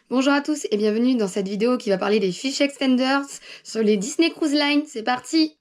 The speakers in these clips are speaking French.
Bonjour à tous et bienvenue dans cette vidéo qui va parler des fish extenders sur les Disney Cruise Line. C'est parti!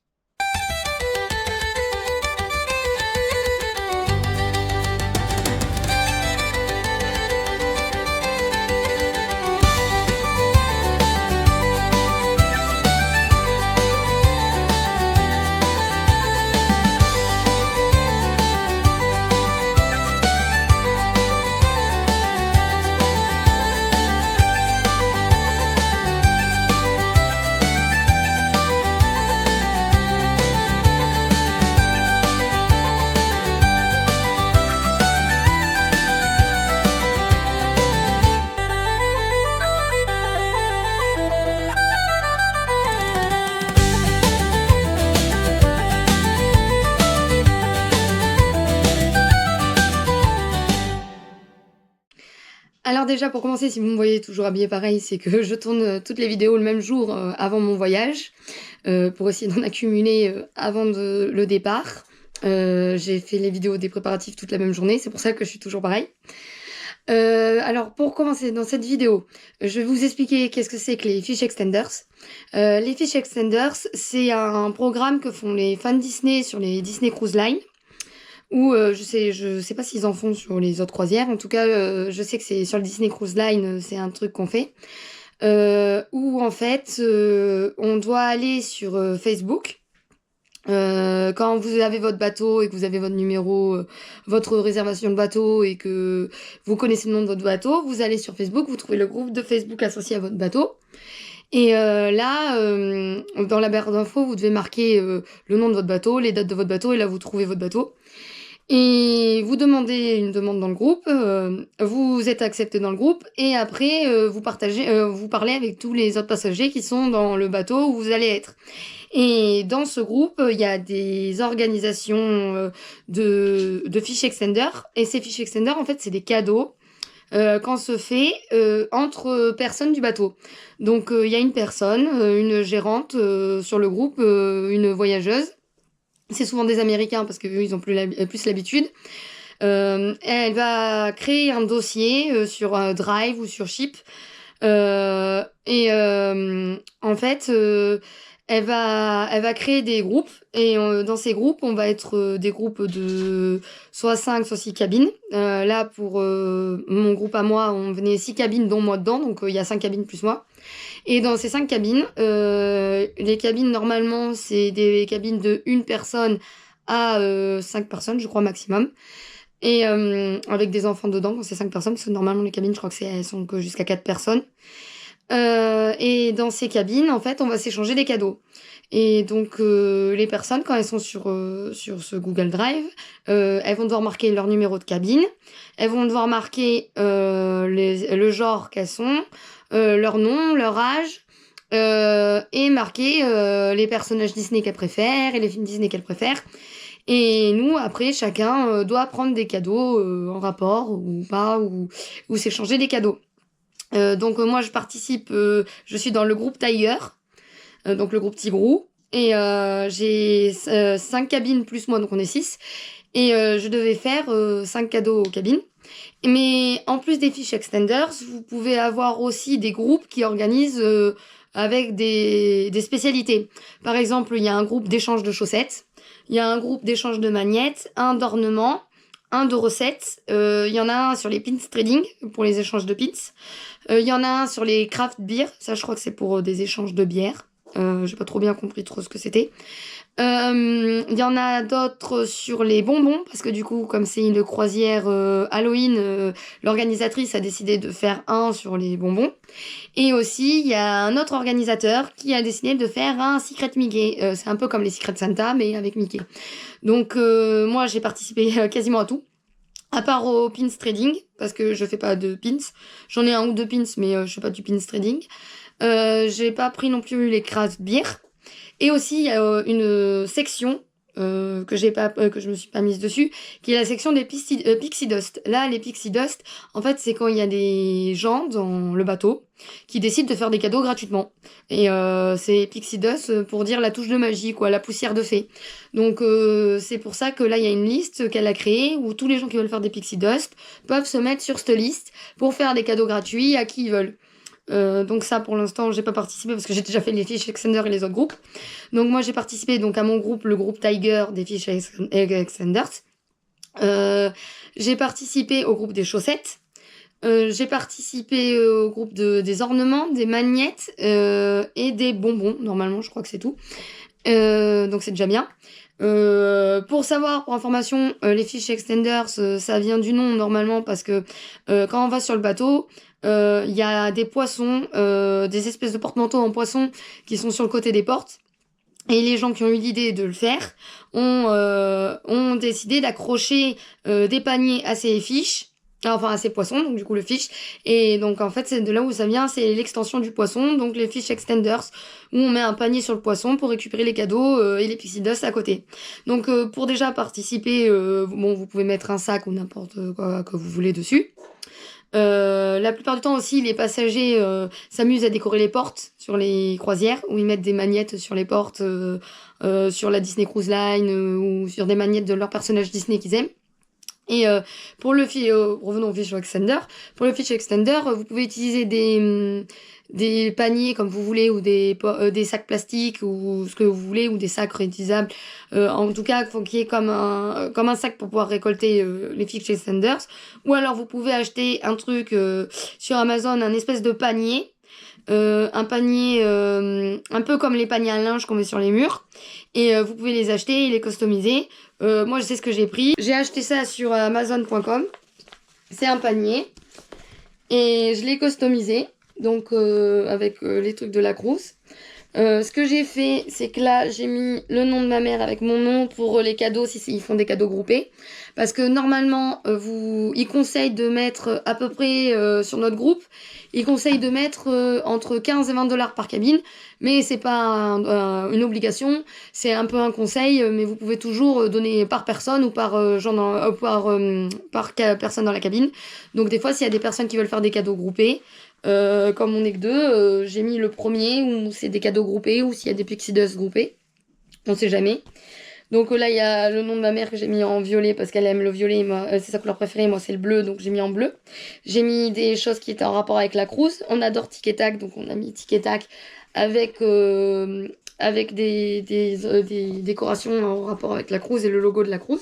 Alors déjà pour commencer, si vous me voyez toujours habillée pareil, c'est que je tourne toutes les vidéos le même jour avant mon voyage pour essayer d'en accumuler avant le départ. J'ai fait les vidéos des préparatifs toute la même journée, c'est pour ça que je suis toujours pareil. Alors pour commencer dans cette vidéo, je vais vous expliquer qu'est-ce que c'est que les Fish Extenders. Les Fish Extenders, c'est un programme que font les fans Disney sur les Disney Cruise Line. Ou je sais pas s'ils en font sur les autres croisières. En tout cas, je sais que c'est sur le Disney Cruise Line, c'est un truc qu'on fait. Où en fait, on doit aller sur Facebook. Quand vous avez votre bateau et que vous avez votre numéro, votre réservation de bateau et que vous connaissez le nom de votre bateau, vous allez sur Facebook, vous trouvez le groupe de Facebook associé à votre bateau. Et là, dans la barre d'infos, vous devez marquer le nom de votre bateau, les dates de votre bateau, et là vous trouvez votre bateau. Et vous demandez une demande dans le groupe, vous êtes accepté dans le groupe, et après vous parlez avec tous les autres passagers qui sont dans le bateau où vous allez être. Et dans ce groupe, il y a des organisations de fish extenders, et ces fish extenders, en fait, c'est des cadeaux qu'on se fait entre personnes du bateau. Donc il y a une personne, une gérante sur le groupe, une voyageuse. C'est souvent des Américains parce qu'eux, ils ont plus l'habitude. Elle va créer un dossier sur Drive ou sur Ship. En fait, elle va créer des groupes. Et dans ces groupes, on va être des groupes de soit 5, soit 6 cabines. Là, pour mon groupe à moi, on venait 6 cabines, dont moi dedans. Donc, il y a 5 cabines plus moi. Et dans ces 5 cabines, les cabines, normalement, c'est des cabines de 1 personne à 5 personnes, je crois, maximum. Et avec des enfants dedans, quand c'est 5 personnes, parce que normalement, les cabines, je crois que elles sont que jusqu'à 4 personnes. Et dans ces cabines, en fait, on va s'échanger des cadeaux. Et donc, les personnes, quand elles sont sur ce Google Drive, elles vont devoir marquer leur numéro de cabine, elles vont devoir marquer le genre qu'elles sont, leur nom, leur âge, et marquer les personnages Disney qu'elles préfèrent et les films Disney qu'elles préfèrent. Et nous, après, chacun doit prendre des cadeaux en rapport ou pas, ou s'échanger des cadeaux. Donc moi, je participe, je suis dans le groupe Tiger, donc le groupe Tigrou, et j'ai 5 cabines plus moi, donc on est 6, et je devais faire 5 cadeaux aux cabines. Mais en plus des fish extenders, vous pouvez avoir aussi des groupes qui organisent avec des spécialités. Par exemple, il y a un groupe d'échange de chaussettes, il y a un groupe d'échange de magnettes, un d'ornements, un de recettes. Il y en a un sur les pins trading pour les échanges de pins. Il y en a un sur les craft beer. Ça, je crois que c'est pour des échanges de bière. J'ai pas trop bien compris ce que c'était. Il y en a d'autres sur les bonbons, parce que du coup, comme c'est une croisière Halloween, l'organisatrice a décidé de faire un sur les bonbons. Et aussi, il y a un autre organisateur qui a décidé de faire un Secret Mickey. C'est un peu comme les Secret Santa, mais avec Mickey. Donc, moi, j'ai participé quasiment à tout. À part au pins trading, parce que je fais pas de pins. J'en ai un ou deux pins, mais je fais pas du pins trading. J'ai pas pris non plus les craft beer. Et aussi, il y a une section que je me suis pas mise dessus, qui est la section des Pixie Dust. Là, les Pixie Dust, en fait, c'est quand il y a des gens dans le bateau qui décident de faire des cadeaux gratuitement. Et c'est Pixie Dust pour dire la touche de magie, quoi, la poussière de fée. Donc c'est pour ça que là, il y a une liste qu'elle a créée où tous les gens qui veulent faire des Pixie Dust peuvent se mettre sur cette liste pour faire des cadeaux gratuits à qui ils veulent. Donc ça pour l'instant j'ai pas participé parce que j'ai déjà fait les fiches Extender et les autres groupes. Donc moi j'ai participé donc à mon groupe, le groupe Tiger des fiches Extenders. J'ai participé au groupe des chaussettes. J'ai participé au groupe des ornements, des magnettes et des bonbons. Normalement je crois que c'est tout. Donc c'est déjà bien. Pour savoir, pour information, les fiches Extenders, ça vient du nom normalement parce que quand on va sur le bateau, il y a des poissons, des espèces de porte-manteaux en poisson qui sont sur le côté des portes. Et les gens qui ont eu l'idée de le faire ont décidé d'accrocher des paniers à ces fiches, enfin à ces poissons, donc du coup le fiche. Et donc en fait c'est de là où ça vient, c'est l'extension du poisson, donc les fiches Extenders, où on met un panier sur le poisson pour récupérer les cadeaux et les Pixie Dust à côté. Donc pour déjà participer, bon vous pouvez mettre un sac ou n'importe quoi que vous voulez dessus. La plupart du temps aussi, les passagers s'amusent à décorer les portes sur les croisières, où ils mettent des magnettes sur les portes, sur la Disney Cruise Line, ou sur des magnettes de leurs personnages Disney qu'ils aiment. Et pour le revenons au fiche extender. Pour le fiche extender, vous pouvez utiliser des paniers comme vous voulez, ou des sacs plastiques, ou ce que vous voulez, ou des sacs réutilisables. En tout cas, il faut qu'il y ait comme un sac pour pouvoir récolter les fiche extenders. Ou alors vous pouvez acheter un truc sur Amazon, un espèce de panier. Un panier un peu comme les paniers à linge qu'on met sur les murs, et vous pouvez les acheter et les customiser. Moi je sais ce que j'ai pris, j'ai acheté ça sur amazon.com, c'est un panier et je l'ai customisé donc avec les trucs de la Crous. Ce que j'ai fait, c'est que là j'ai mis le nom de ma mère avec mon nom pour les cadeaux si ils font des cadeaux groupés, parce que normalement ils conseillent de mettre à peu près sur notre groupe, ils conseillent de mettre entre 15 et 20 $ par cabine, mais c'est pas une obligation, c'est un peu un conseil, mais vous pouvez toujours donner par personne ou par personne dans la cabine. Donc des fois s'il y a des personnes qui veulent faire des cadeaux groupés, comme on est que deux, j'ai mis le premier où c'est des cadeaux groupés, ou s'il y a des Pixie Dust groupés, on sait jamais. Donc là il y a le nom de ma mère que j'ai mis en violet parce qu'elle aime le violet, c'est sa couleur préférée, moi c'est le bleu, donc j'ai mis en bleu. J'ai mis des choses qui étaient en rapport avec la Crous, on adore Tic et Tac, donc on a mis Tic et Tac avec des décorations en rapport avec la Crous et le logo de la Crous.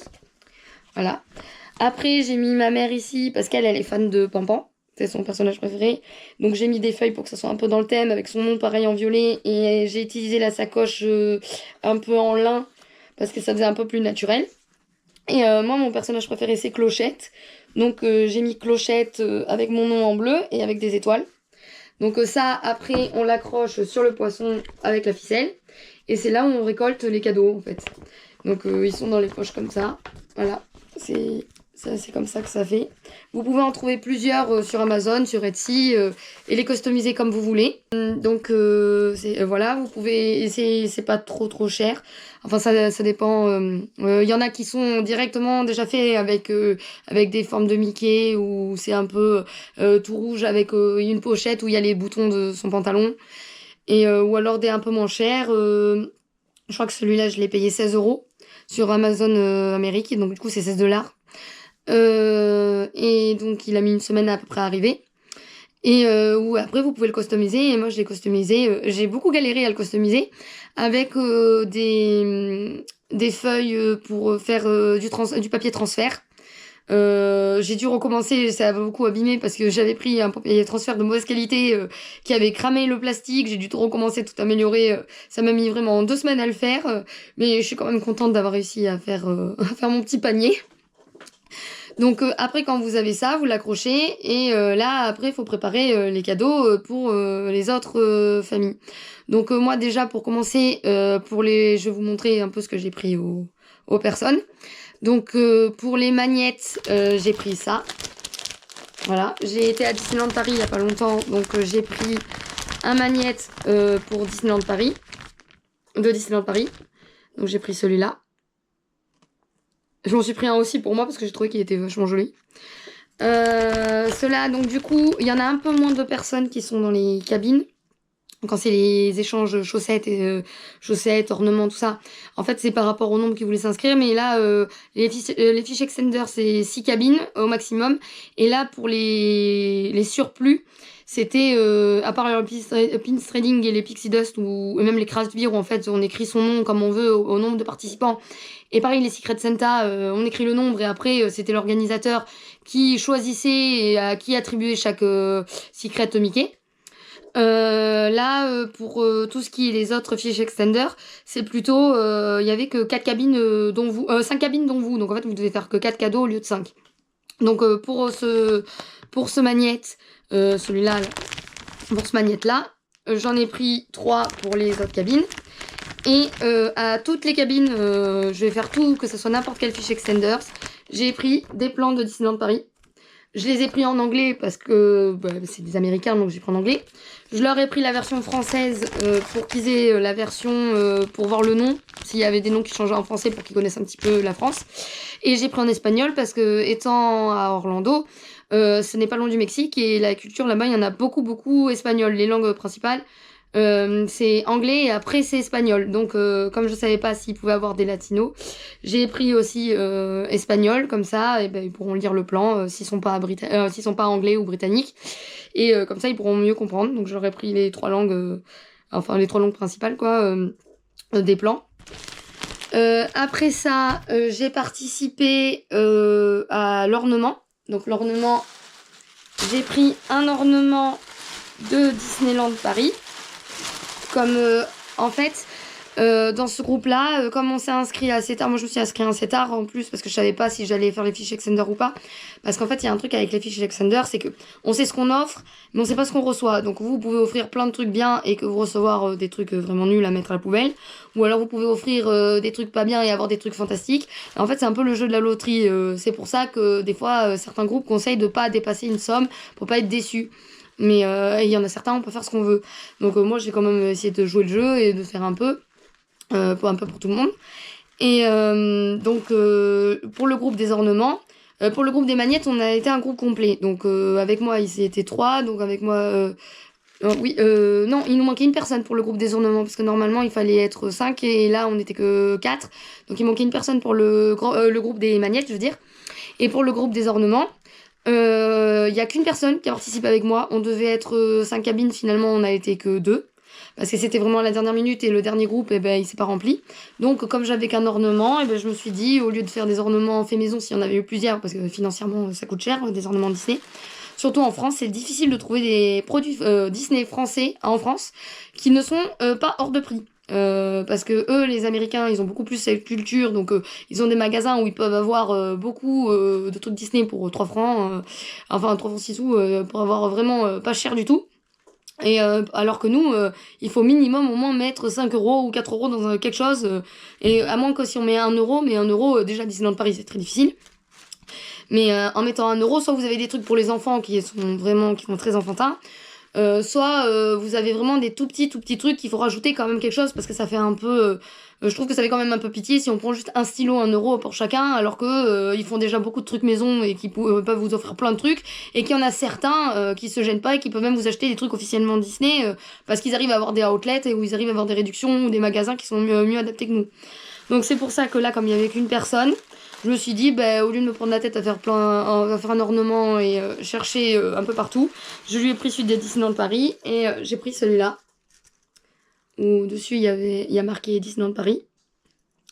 Voilà. Après j'ai mis ma mère ici parce qu'elle est fan de Pampan. C'est son personnage préféré. Donc j'ai mis des feuilles pour que ça soit un peu dans le thème, avec son nom pareil en violet. Et j'ai utilisé la sacoche un peu en lin, parce que ça faisait un peu plus naturel. Et moi, mon personnage préféré, c'est Clochette. Donc j'ai mis Clochette avec mon nom en bleu et avec des étoiles. Donc ça, après, on l'accroche sur le poisson avec la ficelle. Et c'est là où on récolte les cadeaux, en fait. Donc ils sont dans les poches comme ça. Voilà, c'est comme ça que ça fait. Vous pouvez en trouver plusieurs sur Amazon, sur Etsy, et les customiser comme vous voulez. Donc voilà, vous pouvez essayer, c'est pas trop cher. Enfin ça dépend. Il y en a qui sont directement déjà faits avec des formes de Mickey, ou c'est un peu tout rouge avec une pochette où il y a les boutons de son pantalon. Et ou alors des un peu moins chers. Je crois que celui-là je l'ai payé 16 € sur Amazon Amérique, donc du coup c'est 16 $. Et donc il a mis une semaine à peu près à arriver. Et où après vous pouvez le customiser. Et moi je l'ai customisé, j'ai beaucoup galéré à le customiser avec des feuilles pour faire du papier transfert. J'ai dû recommencer, ça a beaucoup abîmé parce que j'avais pris un papier transfert de mauvaise qualité qui avait cramé le plastique. J'ai dû tout recommencer, tout améliorer. Ça m'a mis vraiment 2 semaines à le faire, mais je suis quand même contente d'avoir réussi à faire mon petit panier. Donc après quand vous avez ça, vous l'accrochez, et là après il faut préparer les cadeaux pour les autres familles. Donc moi déjà pour commencer, je vais vous montrer un peu ce que j'ai pris aux personnes. Donc pour les magnettes, j'ai pris ça. Voilà, j'ai été à Disneyland Paris il y a pas longtemps, donc j'ai pris un magnette pour Disneyland Paris, de Disneyland Paris. Donc j'ai pris celui-là. Je m'en suis pris un aussi pour moi parce que j'ai trouvé qu'il était vachement joli. Ceux-là, donc du coup, il y en a un peu moins de personnes qui sont dans les cabines. Quand c'est les échanges chaussettes, ornements, tout ça, en fait, c'est par rapport au nombre qui voulaient s'inscrire. Mais là, les fiches extender, c'est 6 cabines au maximum. Et là, pour les surplus, c'était, à part le pins trading et les pixie dust, ou et même les craft-beer, où en fait, on écrit son nom comme on veut au nombre de participants. Et pareil, les Secret Santa, on écrit le nombre et après, c'était l'organisateur qui choisissait et à qui attribuait chaque Secret Mickey. Là, pour tout ce qui est les autres fiches extender, c'est plutôt, il y avait que 4 cabines, 5 cabines dont vous. Donc en fait, vous devez faire que 4 cadeaux au lieu de 5. Donc pour ce magnète, celui-là, là, pour ce magnète-là, j'en ai pris 3 pour les autres cabines. Et à toutes les cabines, je vais faire tout, que ce soit n'importe quelle fiche extenders. J'ai pris des plans de Disneyland Paris. Je les ai pris en anglais parce que c'est des Américains, donc j'ai pris en anglais. Je leur ai pris la version française pour qu'ils aient la version pour voir le nom, s'il y avait des noms qui changeaient en français pour qu'ils connaissent un petit peu la France. Et j'ai pris en espagnol parce que, étant à Orlando, ce n'est pas loin du Mexique et la culture là-bas, il y en a beaucoup espagnol. Les langues principales, c'est anglais et après c'est espagnol. Donc comme je savais pas s'ils pouvaient avoir des latinos, j'ai pris aussi espagnol, comme ça et ben, ils pourront lire le plan s'ils sont pas anglais ou britanniques, et comme ça ils pourront mieux comprendre. Donc j'aurais pris les 3 langues, enfin les 3 langues principales quoi, des plans. Après ça, j'ai participé à l'ornement. Donc l'ornement, j'ai pris un ornement de Disneyland Paris. Comme en fait, dans ce groupe-là, comme on s'est inscrit assez tard, moi je me suis inscrit assez tard en plus parce que je savais pas si j'allais faire les fiches extender ou pas. Parce qu'en fait, il y a un truc avec les fiches extender, c'est que on sait ce qu'on offre, mais on sait pas ce qu'on reçoit. Donc vous pouvez offrir plein de trucs bien et que vous recevoir des trucs vraiment nuls à mettre à la poubelle. Ou alors vous pouvez offrir des trucs pas bien et avoir des trucs fantastiques. Et en fait, c'est un peu le jeu de la loterie. C'est pour ça que des fois, certains groupes conseillent de pas dépasser une somme pour pas être déçus. Mais il y en a certains, on peut faire ce qu'on veut. Donc moi, j'ai quand même essayé de jouer le jeu et de faire un peu pour tout le monde. Et donc, pour le groupe des ornements, pour le groupe des magnettes, on a été un groupe complet. Donc, avec moi, ils étaient 3. Donc, avec moi... non, il nous manquait une personne pour le groupe des ornements. Parce que normalement, il fallait être 5. Et là, on n'était que 4. Donc, il manquait une personne pour le groupe des magnettes, je veux dire. Et pour le groupe des ornements... Il y a qu'une personne qui a participé avec moi. On devait être 5 cabines, finalement on a été que 2 parce que c'était vraiment à la dernière minute et le dernier groupe il s'est pas rempli. Donc comme j'avais qu'un ornement, je me suis dit, au lieu de faire des ornements fait maison, s'il y en avait eu plusieurs, parce que financièrement ça coûte cher des ornements Disney, surtout en France, c'est difficile de trouver des produits Disney français en France qui ne sont pas hors de prix. Parce que eux, les Américains, ils ont beaucoup plus cette culture, donc ils ont des magasins où ils peuvent avoir beaucoup de trucs Disney pour 3 francs, enfin 3 francs 6 sous, pour avoir vraiment pas cher du tout. Et alors que nous, il faut minimum au moins mettre 5 euros ou 4 euros dans quelque chose, et à moins que si on met 1 euro, mais 1 euro, déjà Disneyland Paris c'est très difficile. Mais en mettant 1 euro, soit vous avez des trucs pour les enfants qui sont très enfantins, soit vous avez vraiment des tout petits trucs qu'il faut rajouter quand même quelque chose, parce que ça fait un peu je trouve que ça fait quand même un peu pitié si on prend juste un stylo 1 euro pour chacun, alors que ils font déjà beaucoup de trucs maison et qui peuvent vous offrir plein de trucs, et qu'il y en a certains qui se gênent pas et qui peuvent même vous acheter des trucs officiellement Disney parce qu'ils arrivent à avoir des outlets et où ils arrivent à avoir des réductions ou des magasins qui sont mieux adaptés que nous. Donc c'est pour ça que là, comme il y avait qu'une personne, je me suis dit, au lieu de me prendre la tête à faire un ornement et chercher un peu partout, je lui ai pris celui de Disneyland Paris et j'ai pris celui-là. Où dessus, il y a marqué Disneyland Paris.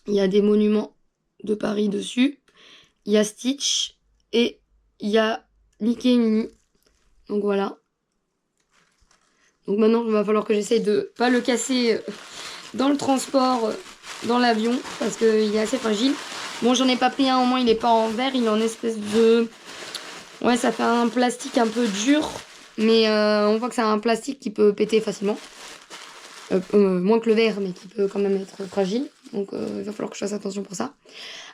Il y a des monuments de Paris dessus. Il y a Stitch et il y a Mickey et Minnie. Donc voilà. Donc maintenant, il va falloir que j'essaye de pas le casser dans le transport, dans l'avion, parce qu'il est assez fragile. Bon, j'en ai pas pris un, au moins il est pas en verre, il est en espèce de... Ouais, ça fait un plastique un peu dur, mais on voit que c'est un plastique qui peut péter facilement. Moins que le verre, mais qui peut quand même être fragile. Donc il va falloir que je fasse attention pour ça.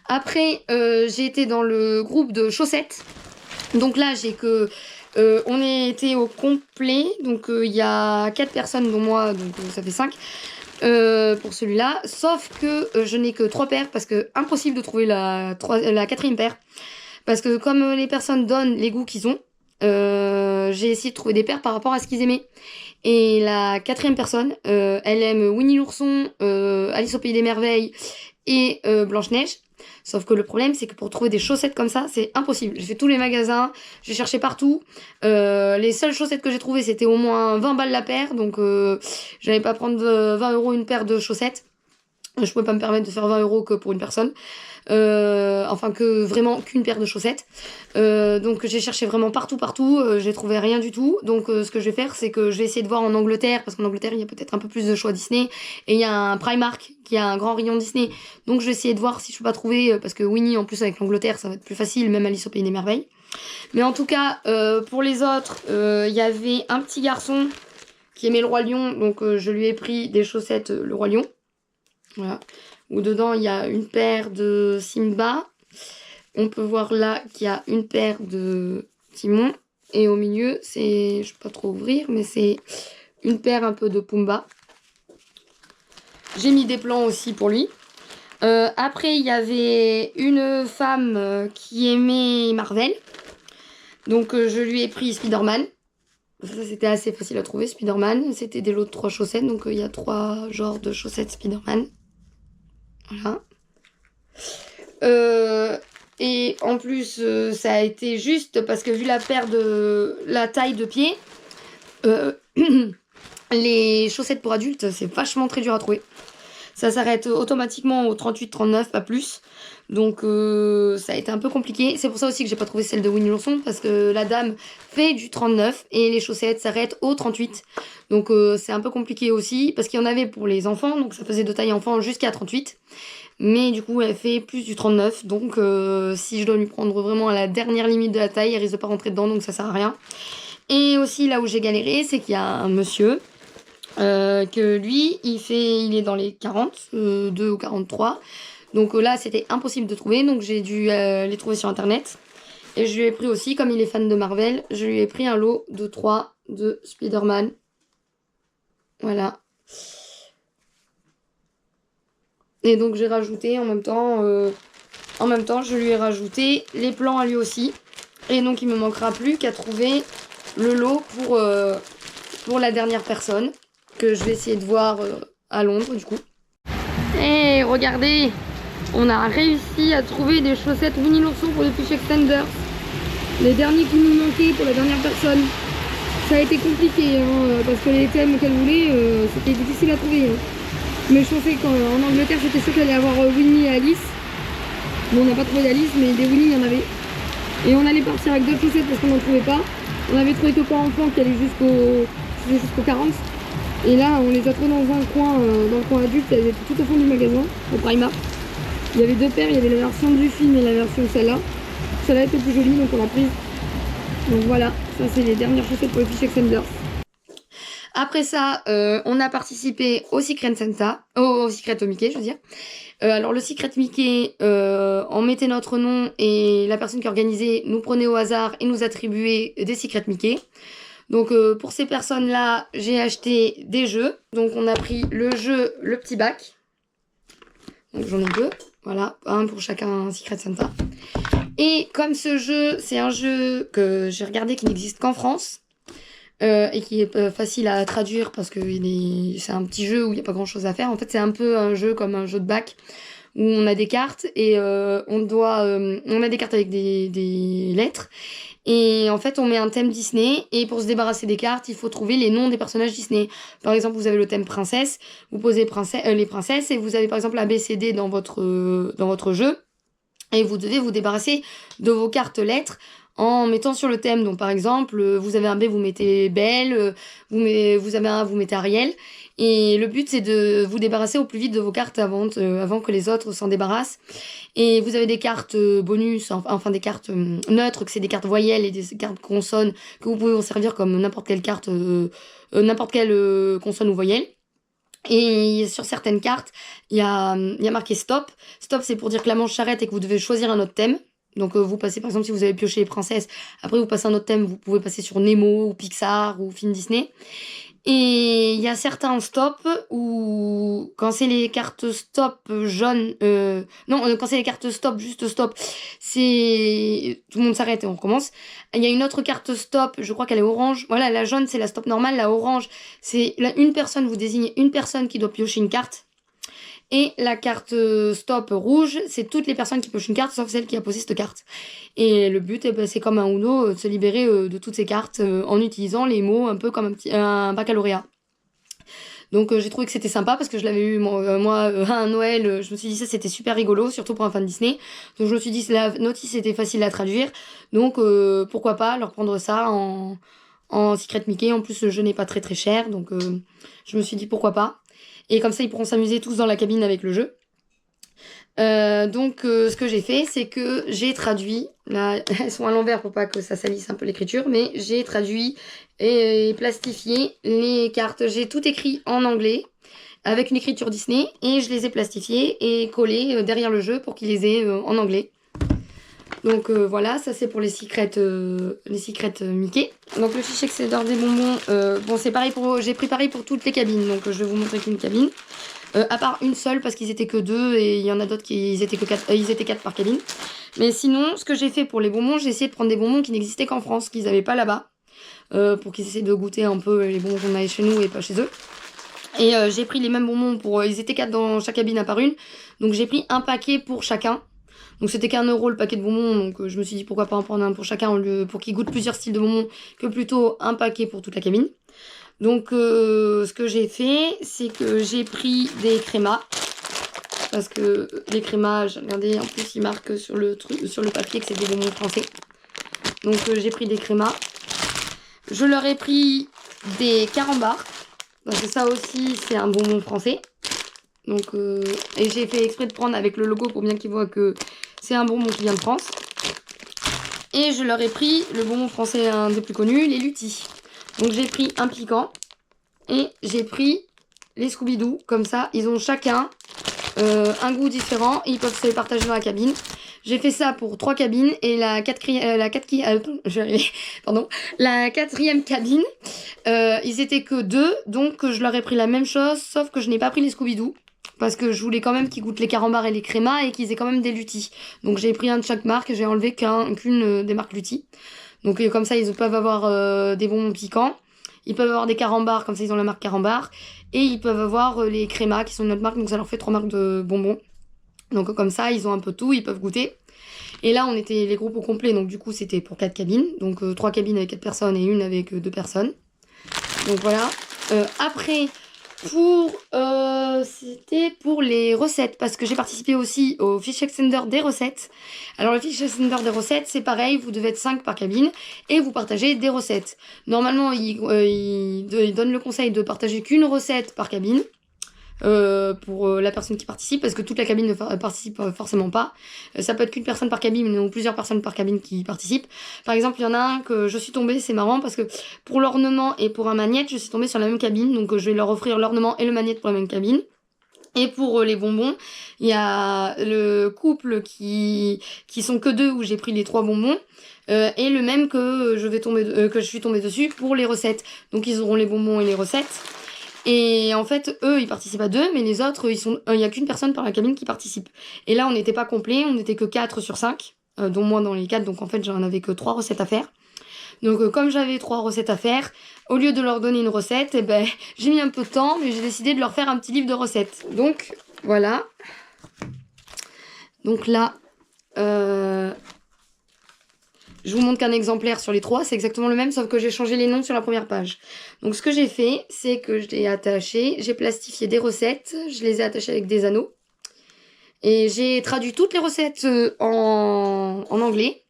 Après, j'ai été dans le groupe de chaussettes. Donc là, on était au complet. Donc il y a 4 personnes, dont moi, donc ça fait 5. pour celui-là, sauf que je n'ai que 3 paires parce que impossible de trouver la 4e paire. Parce que comme les personnes donnent les goûts qu'ils ont, j'ai essayé de trouver des paires par rapport à ce qu'ils aimaient. Et la 4e personne, elle aime Winnie l'ourson, Alice au pays des merveilles et Blanche-Neige. Sauf que le problème, c'est que pour trouver des chaussettes comme ça, c'est impossible. J'ai fait tous les magasins, j'ai cherché partout. Les seules chaussettes que j'ai trouvées, c'était au moins 20 balles la paire. Donc, j'allais pas prendre 20 € une paire de chaussettes. Je pouvais pas me permettre de faire 20 € que pour une personne. Enfin, que vraiment qu'une paire de chaussettes. Donc, j'ai cherché vraiment partout. J'ai trouvé rien du tout. Donc, ce que je vais faire, c'est que je vais essayer de voir en Angleterre, parce qu'en Angleterre, il y a peut-être un peu plus de choix Disney. Et il y a un Primark qui a un grand rayon Disney. Donc, je vais essayer de voir si je peux pas trouver, parce que Winnie, en plus, avec l'Angleterre, ça va être plus facile, même Alice au pays des merveilles. Mais en tout cas, pour les autres, il y avait un petit garçon qui aimait le Roi Lion. Donc, je lui ai pris des chaussettes le Roi Lion. Voilà. Où dedans, il y a une paire de Simba. On peut voir là qu'il y a une paire de Timon. Et au milieu, c'est... Je ne peux pas trop ouvrir, mais c'est une paire un peu de Pumba. J'ai mis des plans aussi pour lui. Après, il y avait une femme qui aimait Marvel. Donc, je lui ai pris Spider-Man. Ça, c'était assez facile à trouver, Spider-Man. C'était des lots de 3 chaussettes. Donc, il y a 3 genres de chaussettes Spider-Man. Voilà. Et en plus, ça a été juste parce que vu la taille de pied, les chaussettes pour adultes, c'est vachement très dur à trouver. Ça s'arrête automatiquement au 38-39, pas plus. Donc ça a été un peu compliqué. C'est pour ça aussi que j'ai pas trouvé celle de Winnie l'ourson, parce que la dame fait du 39 et les chaussettes s'arrêtent au 38. Donc c'est un peu compliqué aussi, parce qu'il y en avait pour les enfants, donc ça faisait de taille enfant jusqu'à 38. Mais du coup elle fait plus du 39, donc si je dois lui prendre vraiment à la dernière limite de la taille, elle risque de pas rentrer dedans, donc ça sert à rien. Et aussi là où j'ai galéré, c'est qu'il y a un monsieur... que lui, il est dans les 42 ou 43. Donc là, c'était impossible de trouver. Donc j'ai dû les trouver sur Internet. Et je lui ai pris aussi, comme il est fan de Marvel, je lui ai pris un lot de 3 de Spider-Man. Voilà. Et donc j'ai rajouté en même temps, je lui ai rajouté les plans à lui aussi. Et donc il me manquera plus qu'à trouver le lot pour la dernière personne, que je vais essayer de voir à Londres du coup. Et regardez, on a réussi à trouver des chaussettes Winnie l'ourson pour le Fish Extenders. Les derniers qui nous manquaient pour la dernière personne. Ça a été compliqué parce que les thèmes qu'elle voulait, c'était difficile à trouver. Mais je pensais qu'en Angleterre, j'étais sûre qu'elle allait avoir Winnie et Alice. Bon, on n'a pas trouvé d'Alice, mais des Winnie, il y en avait. Et on allait partir avec d'autres chaussettes parce qu'on n'en trouvait pas. On avait trouvé que pour enfants qui allait jusqu'au 40. Et là, on les a trouvés dans un coin, dans le coin adulte, elles étaient tout au fond du magasin, au Primark. Il y avait 2 paires, il y avait la version du film et la version celle-là. Celle-là était plus jolie, donc on l'a prise. Donc voilà, ça c'est les dernières chaussettes pour les Fish Extenders. Après ça, on a participé au Secret Santa, au Secret Mickey, je veux dire. Alors le Secret Mickey, on mettait notre nom et la personne qui organisait nous prenait au hasard et nous attribuait des Secret Mickey. Donc pour ces personnes-là, j'ai acheté des jeux. Donc on a pris le jeu Le Petit Bac. Donc j'en ai 2. Voilà, un pour chacun Secret Santa. Et comme ce jeu, c'est un jeu que j'ai regardé qui n'existe qu'en France. Et qui est facile à traduire parce que c'est un petit jeu où il n'y a pas grand chose à faire. En fait, c'est un peu un jeu comme un jeu de bac où on a des cartes et on a des cartes avec des lettres. Et en fait, on met un thème Disney et pour se débarrasser des cartes, il faut trouver les noms des personnages Disney. Par exemple, vous avez le thème princesse, vous posez les princesses et vous avez par exemple ABCD dans votre jeu et vous devez vous débarrasser de vos cartes lettres en mettant sur le thème. Donc par exemple, vous avez un B, vous mettez Belle, vous avez un A, vous mettez Ariel. Et le but c'est de vous débarrasser au plus vite de vos cartes avant que les autres s'en débarrassent. Et vous avez des cartes bonus, enfin des cartes neutres, que c'est des cartes voyelles et des cartes consonnes que vous pouvez vous servir comme n'importe quelle carte, n'importe quelle consonne ou voyelle. Et sur certaines cartes, il y a marqué stop. Stop, c'est pour dire que la manche s'arrête et que vous devez choisir un autre thème. Donc vous passez, par exemple, si vous avez pioché les princesses, après vous passez un autre thème, vous pouvez passer sur Nemo ou Pixar ou film Disney. Et il y a certains stops où, quand c'est les cartes stop jaunes, non, quand c'est les cartes stop, juste stop, c'est tout le monde s'arrête et on recommence. Il y a une autre carte stop, je crois qu'elle est orange. Voilà, la jaune c'est la stop normale, la orange c'est une personne, vous désignez une personne qui doit piocher une carte. Et la carte stop rouge, c'est toutes les personnes qui piochent une carte, sauf celle qui a posé cette carte. Et le but, c'est comme un Uno, de se libérer de toutes ces cartes en utilisant les mots un peu comme un baccalauréat. Donc j'ai trouvé que c'était sympa parce que je l'avais eu moi à un Noël, je me suis dit ça c'était super rigolo, surtout pour un fan Disney. Donc je me suis dit la notice était facile à traduire, donc pourquoi pas leur prendre ça en Secret Mickey. En plus le jeu n'est pas très très cher, donc je me suis dit pourquoi pas. Et comme ça ils pourront s'amuser tous dans la cabine avec le jeu. Donc ce que j'ai fait, c'est que j'ai traduit, là elles sont à l'envers pour pas que ça salisse un peu l'écriture, mais j'ai traduit et plastifié les cartes. J'ai tout écrit en anglais avec une écriture Disney et je les ai plastifiées et collées derrière le jeu pour qu'ils les aient en anglais. Donc voilà, ça c'est pour les secrets Mickey. Donc le fichier Excel des bonbons, bon c'est pareil j'ai pris pareil pour toutes les cabines, donc je vais vous montrer qu'une cabine. À part une seule parce qu'ils étaient que 2 et il y en a d'autres qui étaient que 4, ils étaient 4 par cabine. Mais sinon, ce que j'ai fait pour les bonbons, j'ai essayé de prendre des bonbons qui n'existaient qu'en France, qu'ils n'avaient pas là-bas, pour qu'ils essaient de goûter un peu les bonbons qu'on avait chez nous et pas chez eux. Et j'ai pris les mêmes bonbons ils étaient 4 dans chaque cabine à part une, donc j'ai pris un paquet pour chacun. Donc c'était qu'1 € le paquet de bonbons, donc je me suis dit pourquoi pas en prendre un pour chacun pour qu'ils goûtent plusieurs styles de bonbons que plutôt un paquet pour toute la cabine. Donc ce que j'ai fait, c'est que j'ai pris des crémas. Parce que les crémas, j'ai regardé, en plus ils marquent sur le papier que c'est des bonbons français. Donc j'ai pris des crémas. Je leur ai pris des carambars. Parce que ça aussi c'est un bonbon français. Donc et j'ai fait exprès de prendre avec le logo pour bien qu'ils voient que c'est un bonbon qui vient de France. Et je leur ai pris le bonbon français, un des plus connus, les Lutis. Donc j'ai pris un piquant et j'ai pris les Scooby-Doo. Comme ça, ils ont chacun un goût différent et ils peuvent se les partager dans la cabine. J'ai fait ça pour 3 cabines et la quatrième cabine, ils étaient que 2, donc je leur ai pris la même chose, sauf que je n'ai pas pris les Scooby-Doo. Parce que je voulais quand même qu'ils goûtent les carambars et les crémas et qu'ils aient quand même des Lutis. Donc j'ai pris un de chaque marque et j'ai enlevé qu'une des marques Lutis. Donc comme ça, ils peuvent avoir des bonbons piquants. Ils peuvent avoir des carambars, comme ça ils ont la marque carambar. Et ils peuvent avoir les crémas qui sont notre marque, donc ça leur fait 3 marques de bonbons. Donc comme ça, ils ont un peu tout, ils peuvent goûter. Et là, on était les groupes au complet, donc du coup c'était pour 4 cabines. Donc 3 cabines avec 4 personnes et une avec 2 personnes. Donc voilà. Après... c'était pour les recettes, parce que j'ai participé aussi au fichier Extender des recettes. Alors le fichier Extender des recettes, c'est pareil, vous devez être 5 par cabine et vous partagez des recettes. Normalement, il donne le conseil de partager qu'une recette par cabine. Pour la personne qui participe, parce que toute la cabine ne participe forcément pas. Ça peut être qu'une personne par cabine ou plusieurs personnes par cabine qui participent. Par exemple, il y en a un que je suis tombée, c'est marrant, parce que pour l'ornement et pour un magnète, je suis tombée sur la même cabine, donc je vais leur offrir l'ornement et le magnète pour la même cabine. Et pour les bonbons, il y a le couple qui sont que 2 où j'ai pris les 3 bonbons. Et le même que je suis tombée dessus pour les recettes. Donc ils auront les bonbons et les recettes. Et en fait, eux, ils participent à 2, mais les autres, il y a qu'une personne par la cabine qui participe. Et là, on n'était pas complet, on n'était que 4 sur 5, dont moi dans les 4, donc en fait, j'en avais que 3 recettes à faire. Donc comme j'avais 3 recettes à faire, au lieu de leur donner une recette, j'ai mis un peu de temps, mais j'ai décidé de leur faire un petit livre de recettes. Donc, voilà. Donc là... je vous montre qu'un exemplaire sur les 3, c'est exactement le même, sauf que j'ai changé les noms sur la première page. Donc ce que j'ai fait, c'est que j'ai plastifié des recettes, je les ai attachées avec des anneaux. Et j'ai traduit toutes les recettes en anglais.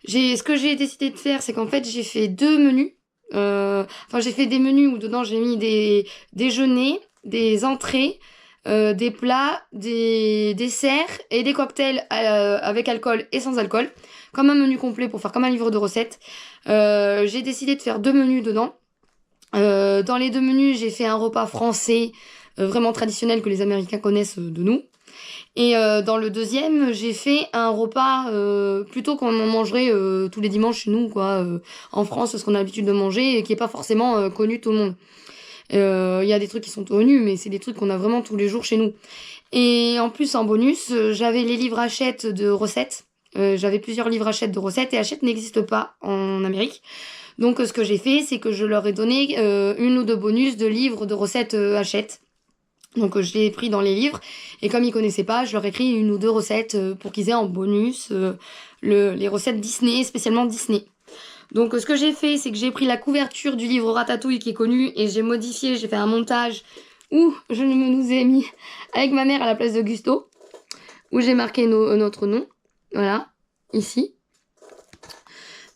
Ce que j'ai décidé de faire, c'est qu'en fait, j'ai fait 2 menus. J'ai fait des menus où dedans, j'ai mis des déjeuners, des entrées, des plats, des desserts et des cocktails avec alcool et sans alcool, comme un menu complet pour faire comme un livre de recettes. J'ai décidé de faire 2 menus dedans. Dans les 2 menus, j'ai fait un repas français vraiment traditionnel que les Américains connaissent de nous. Et dans le deuxième, j'ai fait un repas plutôt qu'on en mangerait tous les dimanches chez nous, quoi, en France, ce qu'on a l'habitude de manger et qui est pas forcément connu de tout le monde. Il y a des trucs qui sont tenus, mais c'est des trucs qu'on a vraiment tous les jours chez nous. Et en plus, en bonus, j'avais les livres Hachette de recettes. J'avais plusieurs livres Hachette de recettes et Hachette n'existe pas en Amérique. Donc ce que j'ai fait, c'est que je leur ai donné une ou deux bonus de livres de recettes Hachette. Donc je l'ai pris dans les livres et comme ils connaissaient pas, je leur ai écrit une ou deux recettes pour qu'ils aient en bonus les recettes Disney, spécialement Disney. Donc ce que j'ai fait, c'est que j'ai pris la couverture du livre Ratatouille qui est connu et j'ai modifié, j'ai fait un montage où je nous ai mis avec ma mère à la place de Gusto, où j'ai marqué notre nom, voilà, ici.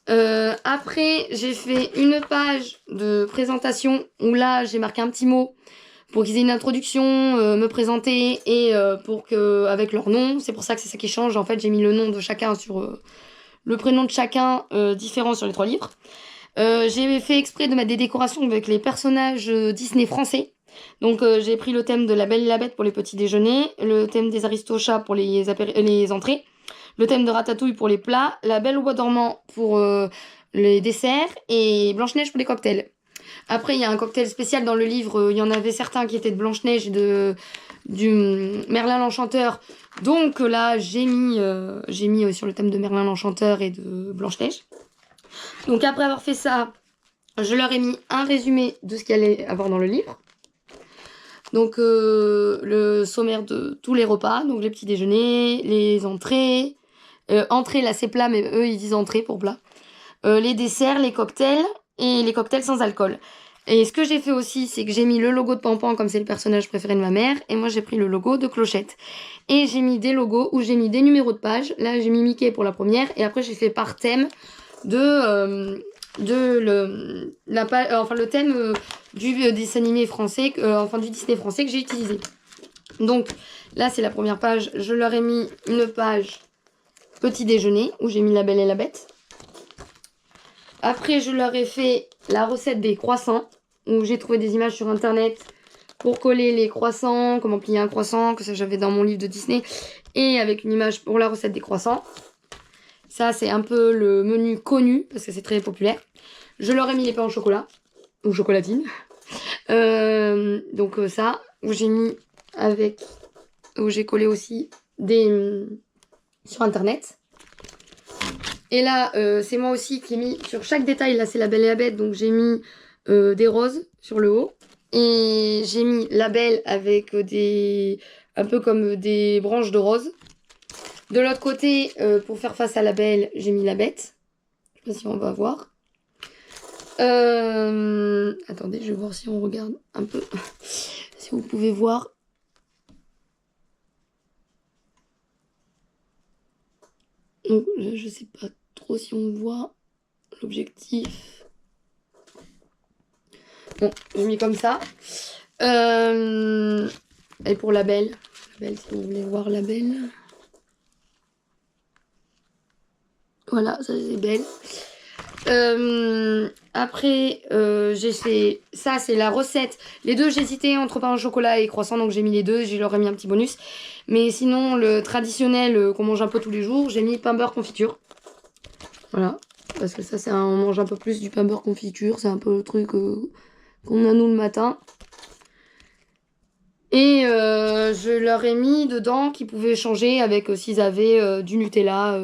Après, j'ai fait une page de présentation où là, j'ai marqué un petit mot pour qu'ils aient une introduction, me présenter et pour que avec leur nom. C'est pour ça que c'est ça qui change. En fait, j'ai mis le nom de chacun sur le prénom de chacun différent sur les 3 livres. J'ai fait exprès de mettre des décorations avec les personnages Disney français. Donc j'ai pris le thème de La Belle et la Bête pour les petits déjeuners, le thème des Aristochats pour les entrées, le thème de Ratatouille pour les plats, La Belle au bois dormant pour les desserts et Blanche-Neige pour les cocktails. Après, il y a un cocktail spécial dans le livre. Il y en avait certains qui étaient de Blanche-Neige et du Merlin l'Enchanteur. Donc là, j'ai mis sur le thème de Merlin l'Enchanteur et de Blanche-Neige. Donc après avoir fait ça, je leur ai mis un résumé de ce qu'il allait avoir dans le livre. Donc le sommaire de tous les repas, donc les petits déjeuners, les entrées. Entrées, là c'est plat, mais eux ils disent entrées pour plat. Les desserts, les cocktails et les cocktails sans alcool. Et ce que j'ai fait aussi, c'est que j'ai mis le logo de Pampan comme c'est le personnage préféré de ma mère. Et moi j'ai pris le logo de Clochette. Et j'ai mis des logos où j'ai mis des numéros de page. Là j'ai mis Mickey pour la première. Et après j'ai fait par thème le thème du dessin animé français, du Disney français que j'ai utilisé. Donc là c'est la première page. Je leur ai mis une page petit déjeuner où j'ai mis La Belle et la Bête. Après je leur ai fait la recette des croissants où j'ai trouvé des images sur internet pour coller les croissants, comment plier un croissant, que ça j'avais dans mon livre de Disney, et avec une image pour la recette des croissants. Ça, c'est un peu le menu connu, parce que c'est très populaire. Je leur ai mis les pains au chocolat, ou chocolatine. Donc ça, où j'ai mis où j'ai collé aussi sur internet. Et là, c'est moi aussi qui ai mis sur chaque détail, là c'est La Belle et la Bête, donc j'ai mis des roses sur le haut. Et j'ai mis la Belle avec un peu comme des branches de roses. De l'autre côté, pour faire face à la Belle, j'ai mis la Bête. Je sais pas si on va voir. Attendez, je vais voir si on regarde un peu. Si vous pouvez voir. Donc, je sais pas trop si on voit l'objectif. Bon, j'ai mis comme ça. Et pour la Belle. La Belle, si vous voulez voir la Belle. Voilà, ça c'est belle. Après, j'ai fait... Ça, c'est la recette. Les deux, j'hésitais entre pain au chocolat et croissant, donc j'ai mis les deux. Je leur ai mis un petit bonus. Mais sinon, le traditionnel qu'on mange un peu tous les jours, j'ai mis pain beurre confiture. Voilà. Parce que ça, on mange un peu plus du pain beurre confiture. C'est un peu le truc qu'on a nous le matin. Et je leur ai mis dedans qu'ils pouvaient changer avec s'ils avaient du Nutella...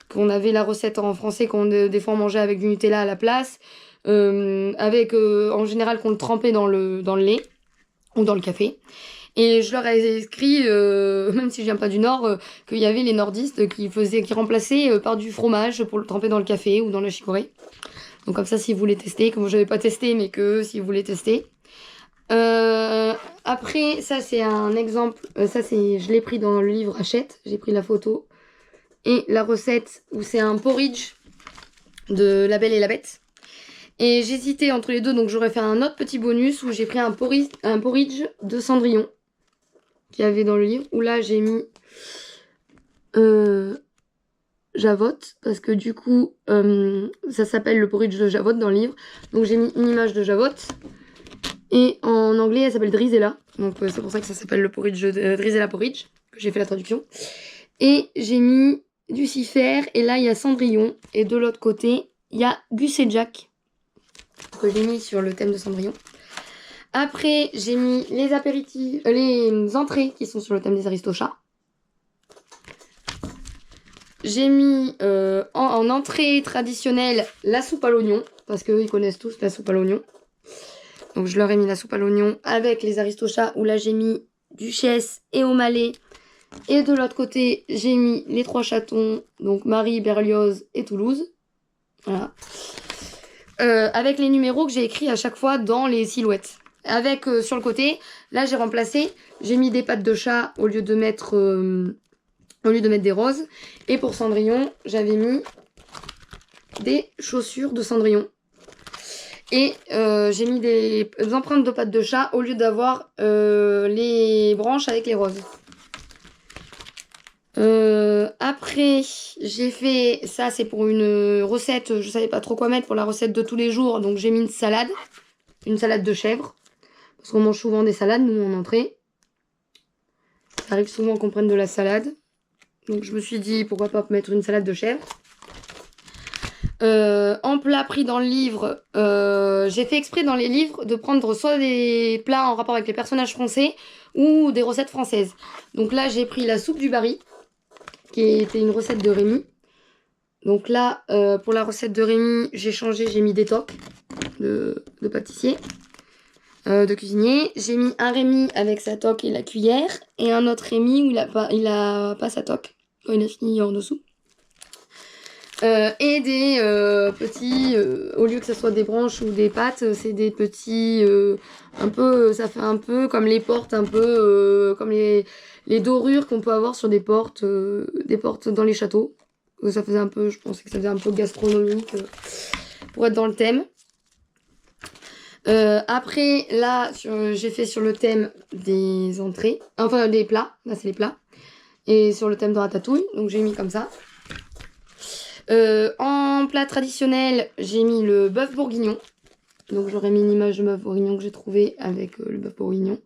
qu'on avait la recette en français, des fois on mangeait avec du Nutella à la place, en général qu'on le trempait dans le lait ou dans le café. Et je leur ai écrit, même si je viens pas du Nord, qu'il y avait les nordistes qui remplaçaient par du fromage pour le tremper dans le café ou dans la chicorée. Donc comme ça, si vous voulez tester, comme je n'avais pas testé, mais que si vous voulez tester. Après, ça c'est un exemple, je l'ai pris dans le livre Hachette, j'ai pris la photo. Et la recette où c'est un porridge de La Belle et la Bête. Et j'hésitais entre les deux, donc j'aurais fait un autre petit bonus où j'ai pris un porridge de Cendrillon qu'il y avait dans le livre. Où là j'ai mis Javotte, parce que du coup ça s'appelle le porridge de Javotte dans le livre. Donc j'ai mis une image de Javotte. Et en anglais elle s'appelle Drizella. Donc c'est pour ça que ça s'appelle le porridge de Drizella porridge, que j'ai fait la traduction. Et j'ai mis Lucifer, et là il y a Cendrillon, et de l'autre côté il y a Gus et Jack, que j'ai mis sur le thème de Cendrillon. Après, j'ai mis les apéritifs, les entrées qui sont sur le thème des Aristochats. J'ai mis en entrée traditionnelle la soupe à l'oignon, parce qu'eux, ils connaissent tous la soupe à l'oignon. Donc je leur ai mis la soupe à l'oignon avec les Aristochats, où là j'ai mis Duchesse et O'Malley. Et de l'autre côté, j'ai mis les 3 chatons, donc Marie, Berlioz et Toulouse. Voilà. Avec les numéros que j'ai écrits à chaque fois dans les silhouettes. Avec sur le côté, là j'ai remplacé, j'ai mis des pattes de chat au lieu de mettre des roses. Et pour Cendrillon, j'avais mis des chaussures de Cendrillon. Et j'ai mis des empreintes de pattes de chat au lieu d'avoir les branches avec les roses. Après, j'ai fait ça, c'est pour une recette, je savais pas trop quoi mettre pour la recette de tous les jours, donc j'ai mis une salade de chèvre, parce qu'on mange souvent des salades, nous, en entrée. Ça arrive souvent qu'on prenne de la salade, donc je me suis dit, pourquoi pas mettre une salade de chèvre. En plat pris dans le livre, j'ai fait exprès dans les livres de prendre soit des plats en rapport avec les personnages français, ou des recettes françaises. Donc là, j'ai pris la soupe du Barry, qui était une recette de Rémi. Donc là, pour la recette de Rémi, j'ai changé, j'ai mis des toques de pâtissier, de cuisinier. J'ai mis un Rémi avec sa toque et la cuillère, et un autre Rémi où il a pas sa toque, quand il a fini en dessous. Et des petits, au lieu que ce soit des branches ou des pattes, c'est des petits, un peu, ça fait un peu comme les portes, un peu comme les dorures qu'on peut avoir sur des portes dans les châteaux. Ça faisait un peu, je pensais que ça faisait un peu gastronomique pour être dans le thème. Après, là, j'ai fait sur le thème des entrées, enfin des plats, là c'est les plats, et sur le thème de ratatouille, donc j'ai mis comme ça. En plat traditionnel, j'ai mis le bœuf bourguignon. Donc j'aurais mis une image de bœuf bourguignon que j'ai trouvé avec le bœuf bourguignon.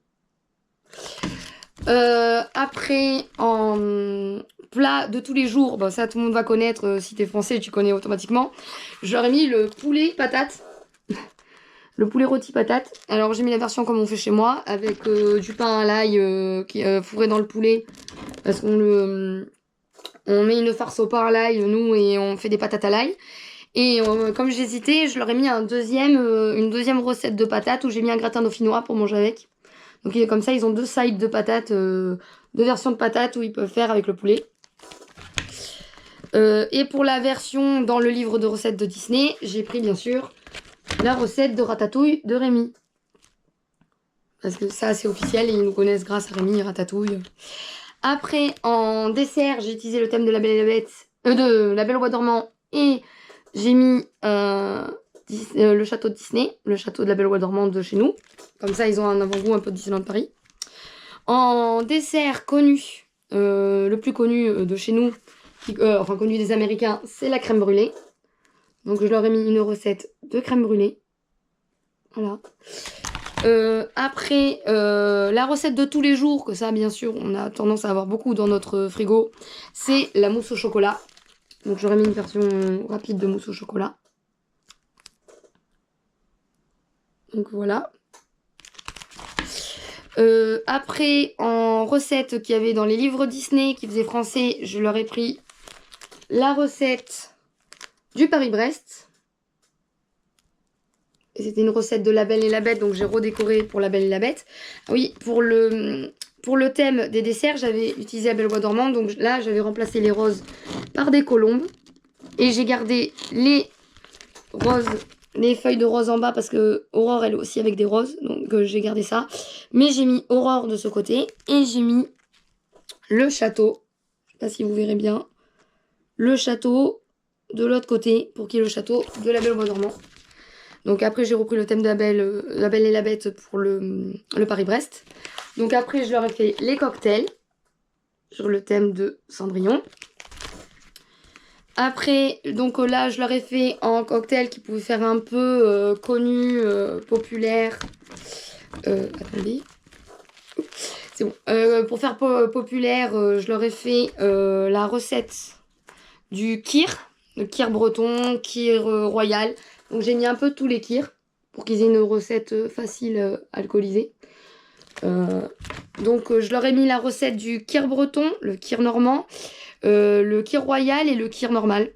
Après, en plat de tous les jours, bon, ça tout le monde va connaître, si t'es français tu connais automatiquement. J'aurais mis le poulet patate. Le poulet rôti patate. Alors j'ai mis la version comme on fait chez moi, avec du pain à l'ail qui est fourré dans le poulet. Parce qu'on on met une farce au pain à l'ail, nous, et on fait des patates à l'ail. Et comme j'hésitais, je leur ai mis une deuxième recette de patates où j'ai mis un gratin dauphinois pour manger avec. Donc comme ça, ils ont 2 sides de patates, 2 versions de patates où ils peuvent faire avec le poulet. Et pour la version dans le livre de recettes de Disney, j'ai pris bien sûr la recette de ratatouille de Rémi. Parce que ça, c'est officiel et ils nous connaissent grâce à Rémi et Ratatouille. Après, en dessert, j'ai utilisé le thème de La Belle et la Bête, de La Belle au Bois dormant, et j'ai mis le château de Disney, le château de La Belle au Bois dormant de chez nous. Comme ça, ils ont un avant-goût un peu de Disneyland Paris. En dessert connu, le plus connu de chez nous, enfin connu des Américains, c'est la crème brûlée. Donc je leur ai mis une recette de crème brûlée. Voilà. Après, la recette de tous les jours, que ça, bien sûr, on a tendance à avoir beaucoup dans notre frigo, c'est la mousse au chocolat. Donc, j'aurais mis une version rapide de mousse au chocolat. Donc, voilà. Après, en recette qu'il y avait dans les livres Disney qui faisaient français, je leur ai pris la recette du Paris-Brest. Et c'était une recette de La Belle et la Bête, donc j'ai redécoré pour La Belle et la Bête. Oui, pour le thème des desserts, j'avais utilisé La Belle au Bois dormant, donc là, j'avais remplacé les roses par des colombes. Et j'ai gardé les feuilles de rose en bas, parce que Aurore, elle est aussi avec des roses, donc j'ai gardé ça. Mais j'ai mis Aurore de ce côté, et j'ai mis le château, je sais pas si vous verrez bien, le château de l'autre côté, pour qu'il y ait le château de La Belle au Bois dormant. Donc après, j'ai repris le thème de La Belle et la Bête pour le Paris-Brest. Donc après, je leur ai fait les cocktails sur le thème de Cendrillon. Après, donc là, je leur ai fait en cocktail qui pouvait faire un peu connu, populaire. Attendez. C'est bon. Pour faire populaire, je leur ai fait la recette du kir. Le kir breton, kir royal. Donc j'ai mis un peu tous les kirs. pour qu'ils aient une recette facile alcoolisée. Donc je leur ai mis la recette du kir breton, le kir normand, le kir royal et le kir normal.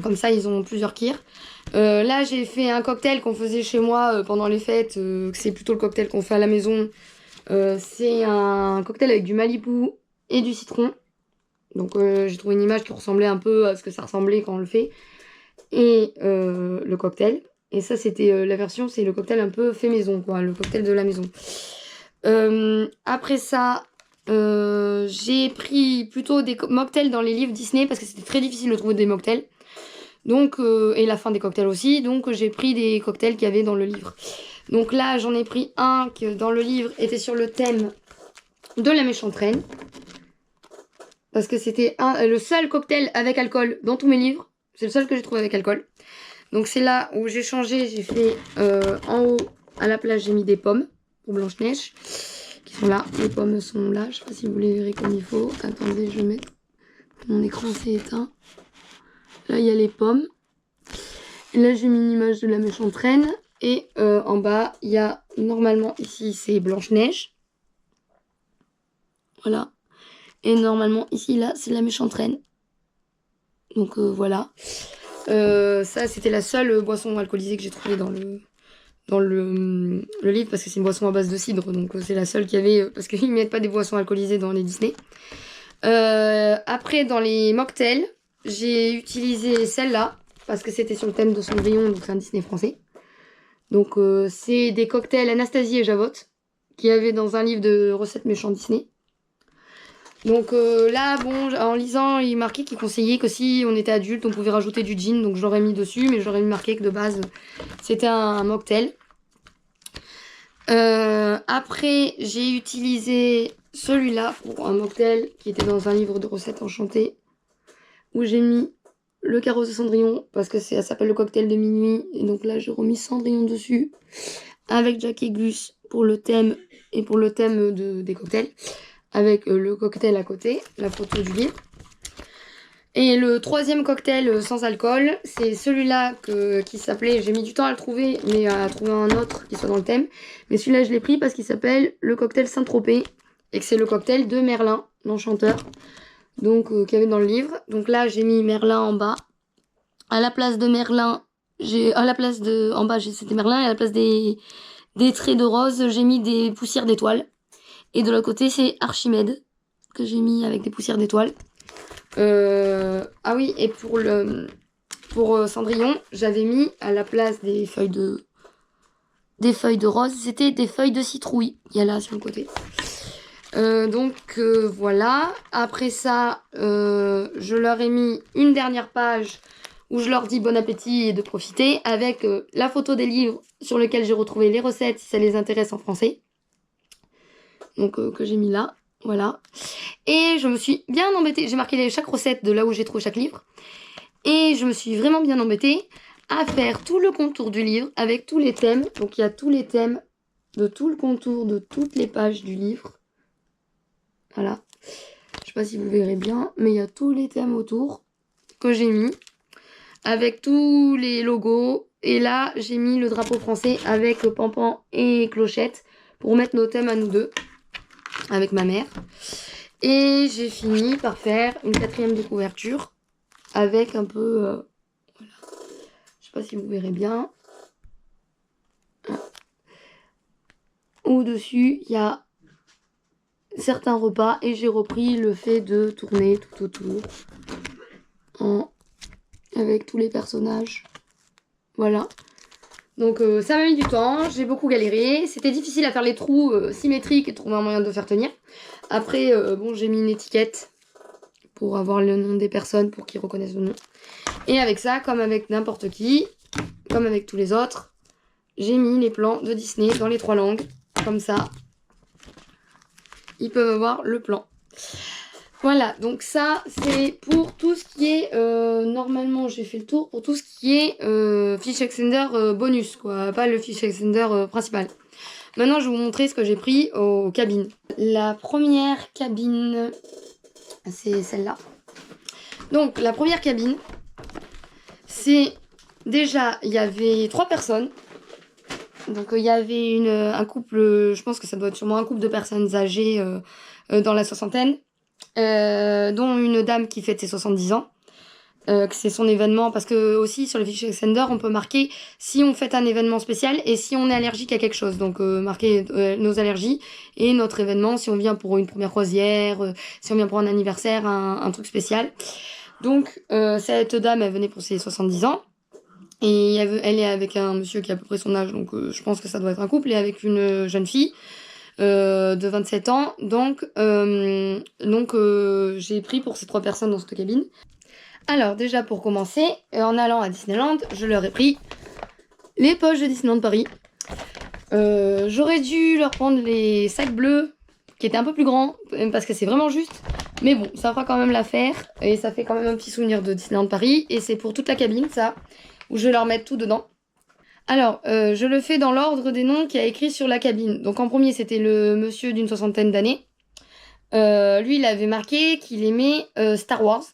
Comme ça, ils ont plusieurs kirs. Là, j'ai fait un cocktail qu'on faisait chez moi pendant les fêtes. C'est plutôt le cocktail qu'on fait à la maison. C'est un cocktail avec du Malibu et du citron. Donc j'ai trouvé une image qui ressemblait un peu à ce que ça ressemblait quand on le fait. Et le cocktail. Et ça, c'était la version, c'est le cocktail un peu fait maison, quoi. Le cocktail de la maison. Après ça, j'ai pris plutôt des mocktails dans les livres Disney parce que c'était très difficile de trouver des mocktails. Donc, et la fin des cocktails aussi. Donc j'ai pris des cocktails qu'il y avait dans le livre. Donc là, j'en ai pris un qui, dans le livre, était sur le thème de la méchante reine. Parce que c'était le seul cocktail avec alcool dans tous mes livres. C'est le seul que j'ai trouvé avec alcool. Donc c'est là où j'ai changé. J'ai fait en haut, à la place, j'ai mis des pommes pour Blanche-Neige. Qui sont là. Les pommes sont là. Je sais pas si vous les verrez comme il faut. Attendez, je mets mon écran, c'est éteint. Là, il y a les pommes. Et là, j'ai mis une image de la méchante reine. Et en bas, il y a normalement ici, c'est Blanche-Neige. Voilà. Et normalement, ici, là, c'est la méchante reine. Donc voilà. Ça, c'était la seule boisson alcoolisée que j'ai trouvée dans le livre. Parce que c'est une boisson à base de cidre. Donc c'est la seule qu'il y avait. Parce qu'ils ne mettent pas des boissons alcoolisées dans les Disney. Après, dans les mocktails, j'ai utilisé celle-là. Parce que c'était sur le thème de Cendrillon. Donc c'est un Disney français. Donc c'est des cocktails Anastasie et Javotte qu'il y avait dans un livre de recettes méchants Disney. Donc là, bon, en lisant, il marquait qu'il conseillait que si on était adulte, on pouvait rajouter du gin. Donc je l'aurais mis dessus, mais j'aurais marqué que de base, c'était un mocktail. Après, j'ai utilisé celui-là pour un mocktail qui était dans un livre de recettes enchantées. Où j'ai mis le carrosse de Cendrillon, parce que ça s'appelle le cocktail de minuit. Et donc là, j'ai remis Cendrillon dessus. Avec Jack et Gus pour le thème et pour le thème des cocktails. Avec le cocktail à côté, la photo du livre. Et le troisième cocktail sans alcool, c'est celui-là qui s'appelait, j'ai mis du temps à le trouver, mais à trouver un autre qui soit dans le thème. Mais celui-là, je l'ai pris parce qu'il s'appelle le cocktail Saint-Tropez, et que c'est le cocktail de Merlin, l'enchanteur, donc qu'il y avait dans le livre. Donc là, j'ai mis Merlin en bas. À la place de Merlin, en bas, c'était Merlin, et à la place des traits de rose, j'ai mis des poussières d'étoiles. Et de l'autre côté, c'est Archimède, que j'ai mis avec des poussières d'étoiles. Ah oui, et pour Cendrillon, j'avais mis à la place des feuilles de rose, c'était des feuilles de citrouille. Il y a là sur le côté. Donc voilà. Après ça, je leur ai mis une dernière page où je leur dis bon appétit et de profiter avec la photo des livres sur lesquels j'ai retrouvé les recettes si ça les intéresse en français. Donc que j'ai mis là, voilà. Et je me suis bien embêtée, j'ai marqué chaque recette de là où j'ai trouvé chaque livre. Et je me suis vraiment bien embêtée à faire tout le contour du livre avec tous les thèmes. Donc il y a tous les thèmes de tout le contour de toutes les pages du livre. Voilà. Je sais pas si vous verrez bien, mais il y a tous les thèmes autour que j'ai mis. Avec tous les logos. Et là, j'ai mis le drapeau français avec Pampan et Clochette pour mettre nos thèmes à nous deux. Avec ma mère. Et j'ai fini par faire une 4e de couverture avec un peu voilà. Je sais pas si vous verrez bien. Au dessus il y a certains repas et j'ai repris le fait de tourner tout autour avec tous les personnages. Voilà. Donc ça m'a mis du temps, j'ai beaucoup galéré. C'était difficile à faire les trous symétriques et trouver un moyen de faire tenir. Après, bon, j'ai mis une étiquette pour avoir le nom des personnes pour qu'ils reconnaissent le nom. Et avec ça, comme avec n'importe qui, comme avec tous les autres, j'ai mis les plans de Disney dans les 3 langues. Comme ça, ils peuvent avoir le plan. Voilà, donc ça, c'est pour tout ce qui est... normalement, j'ai fait le tour pour tout ce qui est fiche extender bonus, quoi. Pas le fiche extender principal. Maintenant, je vais vous montrer ce que j'ai pris aux cabines. La première cabine, c'est celle-là. Donc, la première cabine, c'est... Déjà, il y avait 3 personnes. Donc il y avait un couple, je pense que ça doit être sûrement un couple de personnes âgées dans la soixantaine, dont une dame qui fête ses 70 ans. Que c'est son événement, parce que aussi sur le fichier Extender on peut marquer si on fait un événement spécial et si on est allergique à quelque chose, donc marquer nos allergies et notre événement, si on vient pour une première croisière, si on vient pour un anniversaire, un truc spécial. Donc cette dame, elle venait pour ses 70 ans et elle est avec un monsieur qui a à peu près son âge, donc je pense que ça doit être un couple, et avec une jeune fille de 27 ans, donc j'ai pris pour ces 3 personnes dans cette cabine. Alors déjà pour commencer, en allant à Disneyland, je leur ai pris les poches de Disneyland Paris. J'aurais dû leur prendre les sacs bleus qui étaient un peu plus grands parce que c'est vraiment juste. Mais bon, ça fera quand même l'affaire et ça fait quand même un petit souvenir de Disneyland Paris. Et c'est pour toute la cabine ça, où je vais leur mettre tout dedans. Alors, je le fais dans l'ordre des noms qu'il y a écrit sur la cabine. Donc en premier c'était le monsieur d'une 60aine d'années. Lui il avait marqué qu'il aimait Star Wars.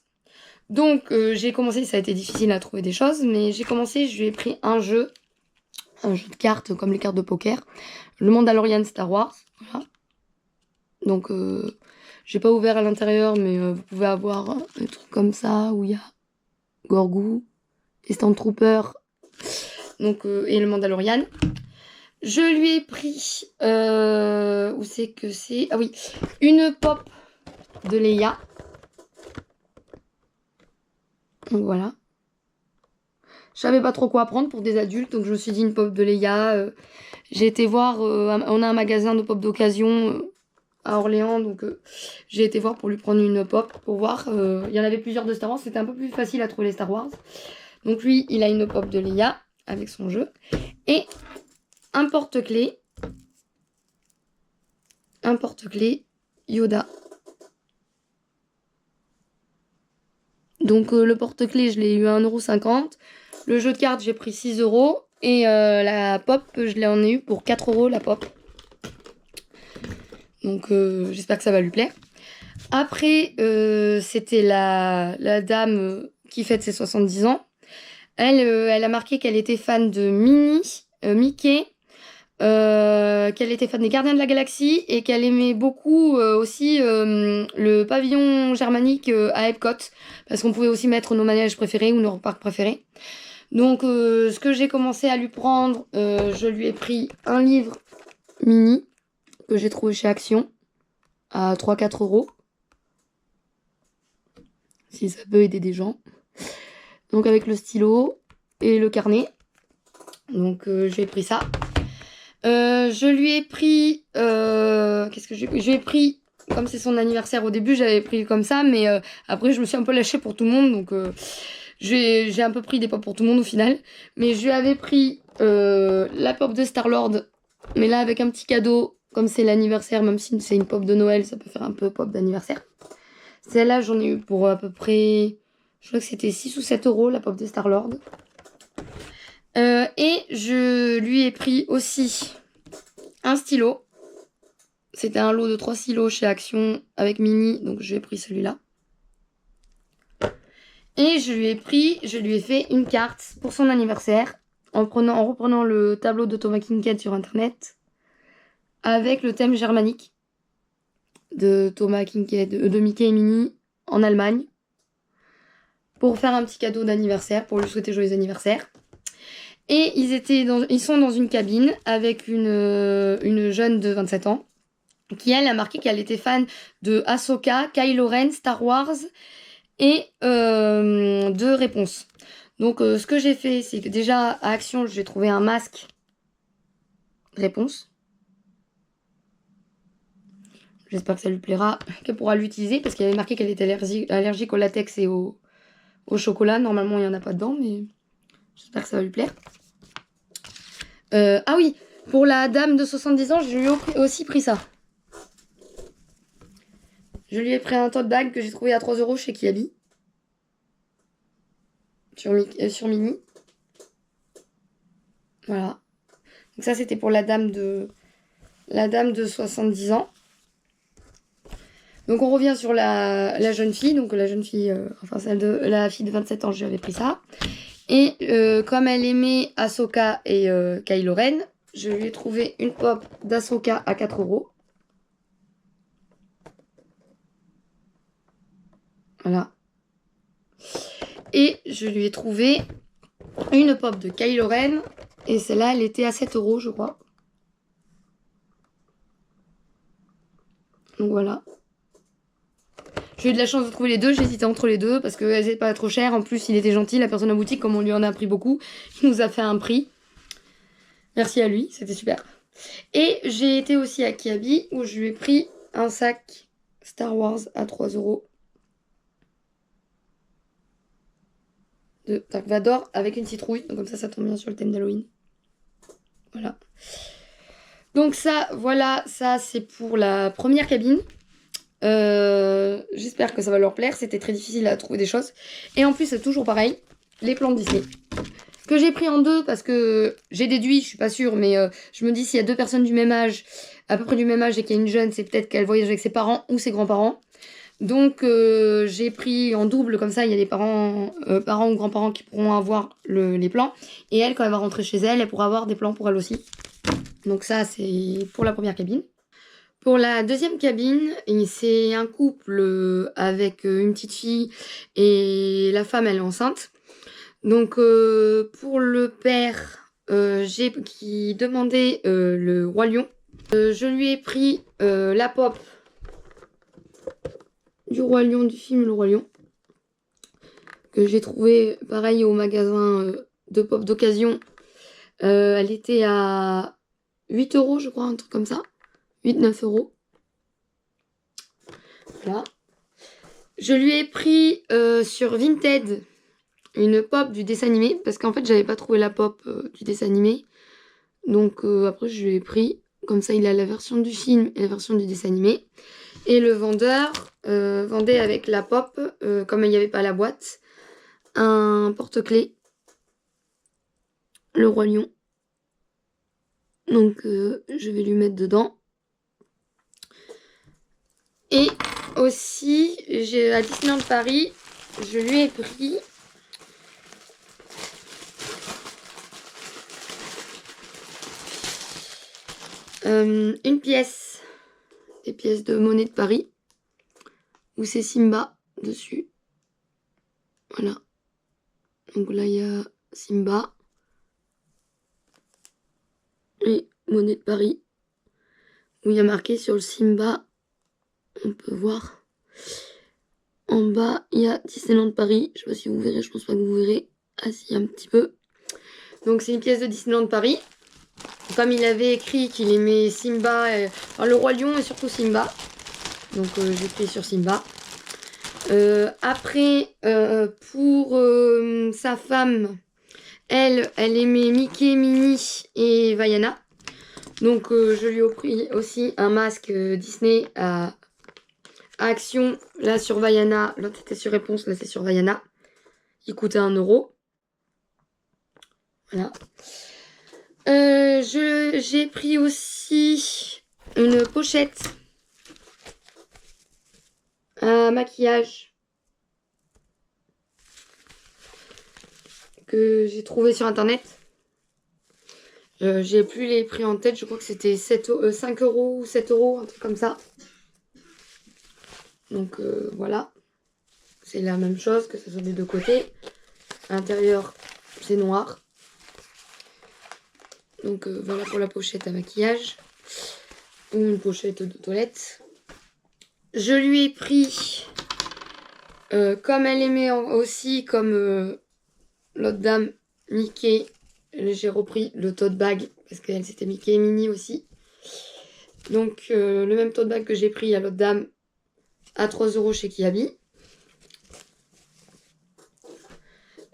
Donc j'ai commencé, ça a été difficile à trouver des choses, mais je lui ai pris un jeu de cartes comme les cartes de poker, le Mandalorian Star Wars, voilà. Donc j'ai pas ouvert à l'intérieur, mais vous pouvez avoir des trucs comme ça où il y a Gorgou, les Stormtroopers, donc et le Mandalorian. Je lui ai pris où c'est que c'est, ah oui, une pop de Leia. Donc voilà. Je savais pas trop quoi prendre pour des adultes, donc je me suis dit une pop de Leia. J'ai été voir, on a un magasin de pop d'occasion à Orléans, donc j'ai été voir pour lui prendre une pop, pour voir. Il y en avait plusieurs de Star Wars, c'était un peu plus facile à trouver les Star Wars. Donc lui, il a une pop de Leia avec son jeu. Et un porte-clés. Un porte-clés Yoda. Donc le porte-clés, je l'ai eu à 1,50 €. Le jeu de cartes, j'ai pris 6 €. Et la pop, je l'en ai eu pour 4 € la pop. Donc j'espère que ça va lui plaire. Après, c'était la dame qui fête ses 70 ans. Elle a marqué qu'elle était fan de Mickey, qu'elle était fan des Gardiens de la Galaxie et qu'elle aimait beaucoup aussi le pavillon germanique à Epcot, parce qu'on pouvait aussi mettre nos manèges préférés ou nos parcs préférés. Donc ce que j'ai commencé à lui prendre, je lui ai pris un livre mini que j'ai trouvé chez Action à 3-4 €, si ça peut aider des gens. Donc avec le stylo et le carnet. Donc j'ai pris ça. Je lui ai pris qu'est-ce que j'ai pris ? Je lui ai pris, comme c'est son anniversaire, au début j'avais pris comme ça, mais après je me suis un peu lâchée pour tout le monde, donc j'ai un peu pris des pop pour tout le monde au final. Mais je lui avais pris la pop de Star-Lord, mais là avec un petit cadeau, comme c'est l'anniversaire, même si c'est une pop de Noël, ça peut faire un peu pop d'anniversaire. Celle-là j'en ai eu pour à peu près, je crois que c'était 6 ou 7 € la pop de Star-Lord. Et je lui ai pris aussi un stylo. C'était un lot de 3 stylos chez Action avec Mini, donc j'ai pris celui-là. Et je lui ai fait une carte pour son anniversaire en reprenant le tableau de Thomas Kinkade sur internet avec le thème germanique de Thomas Kinkade, de Mickey et Minnie en Allemagne, pour faire un petit cadeau d'anniversaire, pour lui souhaiter joyeux anniversaire. Et ils sont dans une cabine avec une jeune de 27 ans qui, elle, a marqué qu'elle était fan de Ahsoka, Kylo Ren, Star Wars et de Réponse. Donc ce que j'ai fait, c'est que déjà à Action, j'ai trouvé un masque Réponse. J'espère que ça lui plaira, qu'elle pourra l'utiliser, parce qu'elle avait marqué qu'elle était allergique au latex et au chocolat. Normalement, il n'y en a pas dedans, mais j'espère que ça va lui plaire. Ah oui, pour la dame de 70 ans, je lui ai aussi pris ça. Je lui ai pris un tote bag que j'ai trouvé à 3 € chez Kiabi. Sur Mini. Voilà. Donc ça, c'était pour la dame de 70 ans. Donc on revient sur la jeune fille. Donc la jeune fille, la fille de 27 ans, je lui avais pris ça. Et comme elle aimait Ahsoka et Kylo Ren, je lui ai trouvé une pop d'Ahsoka à 4 €. Voilà. Et je lui ai trouvé une pop de Kylo Ren. Et celle-là, elle était à 7 € je crois. Donc voilà. J'ai eu de la chance de trouver les deux, j'hésitais entre les deux parce qu'elles n'étaient pas trop chères. En plus, il était gentil, la personne en boutique, comme on lui en a appris beaucoup, il nous a fait un prix. Merci à lui, c'était super. Et j'ai été aussi à Kiabi où je lui ai pris un sac Star Wars à 3 € de Dark Vador avec une citrouille. Donc comme ça tombe bien sur le thème d'Halloween. Voilà. Donc ça, voilà, ça c'est pour la première cabine. J'espère que ça va leur plaire. C'était très difficile à trouver des choses. Et en plus, c'est toujours pareil, les plans de Disney. Que j'ai pris en deux parce que j'ai déduit, je suis pas sûre, mais je me dis s'il y a deux personnes du même âge, à peu près du même âge et qu'il y a une jeune, c'est peut-être qu'elle voyage avec ses parents ou ses grands-parents. Donc j'ai pris en double, comme ça il y a les parents ou grands-parents qui pourront avoir les plans. Et elle, quand elle va rentrer chez elle, elle pourra avoir des plans pour elle aussi. Donc ça c'est pour la première cabine. Pour la deuxième cabine, c'est un couple avec une petite fille et la femme elle est enceinte. Donc pour le père, j'ai qui demandait le Roi Lion. Je lui ai pris la pop du Roi Lion, du film Le Roi Lion, que j'ai trouvé pareil au magasin de pop d'occasion. Elle était à 8 € je crois, un truc comme ça. 8-9 €. Voilà. Je lui ai pris sur Vinted une pop du dessin animé, parce qu'en fait j'avais pas trouvé la pop du dessin animé. Donc après je lui ai pris, comme ça il a la version du film et la version du dessin animé. Et le vendeur vendait avec la pop, comme il n'y avait pas la boîte, un porte-clés, le Roi Lion. Donc je vais lui mettre dedans. Et aussi, à Disneyland Paris, je lui ai pris une pièce, des pièces de monnaie de Paris, où c'est Simba dessus. Voilà. Donc là, il y a Simba et monnaie de Paris, où il y a marqué sur le Simba, on peut voir. En bas, il y a Disneyland Paris. Je sais pas si vous verrez, je pense pas que vous verrez. Ah si, un petit peu. Donc c'est une pièce de Disneyland Paris. Comme il avait écrit qu'il aimait Simba, enfin, le Roi Lion et surtout Simba. Donc j'ai pris sur Simba. Après, pour sa femme, elle aimait Mickey, Minnie et Vaiana. Donc je lui ai pris aussi un masque Disney à Action. Là sur Vaiana, l'autre c'était sur Réponse, là c'est sur Vaiana. Il coûtait 1 €. Voilà. J'ai pris aussi une pochette à maquillage que j'ai trouvé sur internet. J'ai plus les prix en tête, je crois que c'était 5 € ou 7 €, un truc comme ça. Donc voilà, c'est la même chose que ce soit des deux côtés. À l'intérieur, c'est noir. Donc voilà pour la pochette à maquillage. Ou une pochette de toilette. Je lui ai pris, comme elle aimait aussi, comme l'autre dame, Mickey, j'ai repris le tote bag, parce qu'elle c'était Mickey et Minnie aussi. Donc le même tote bag que j'ai pris à l'autre dame à 3 € chez Kiabi.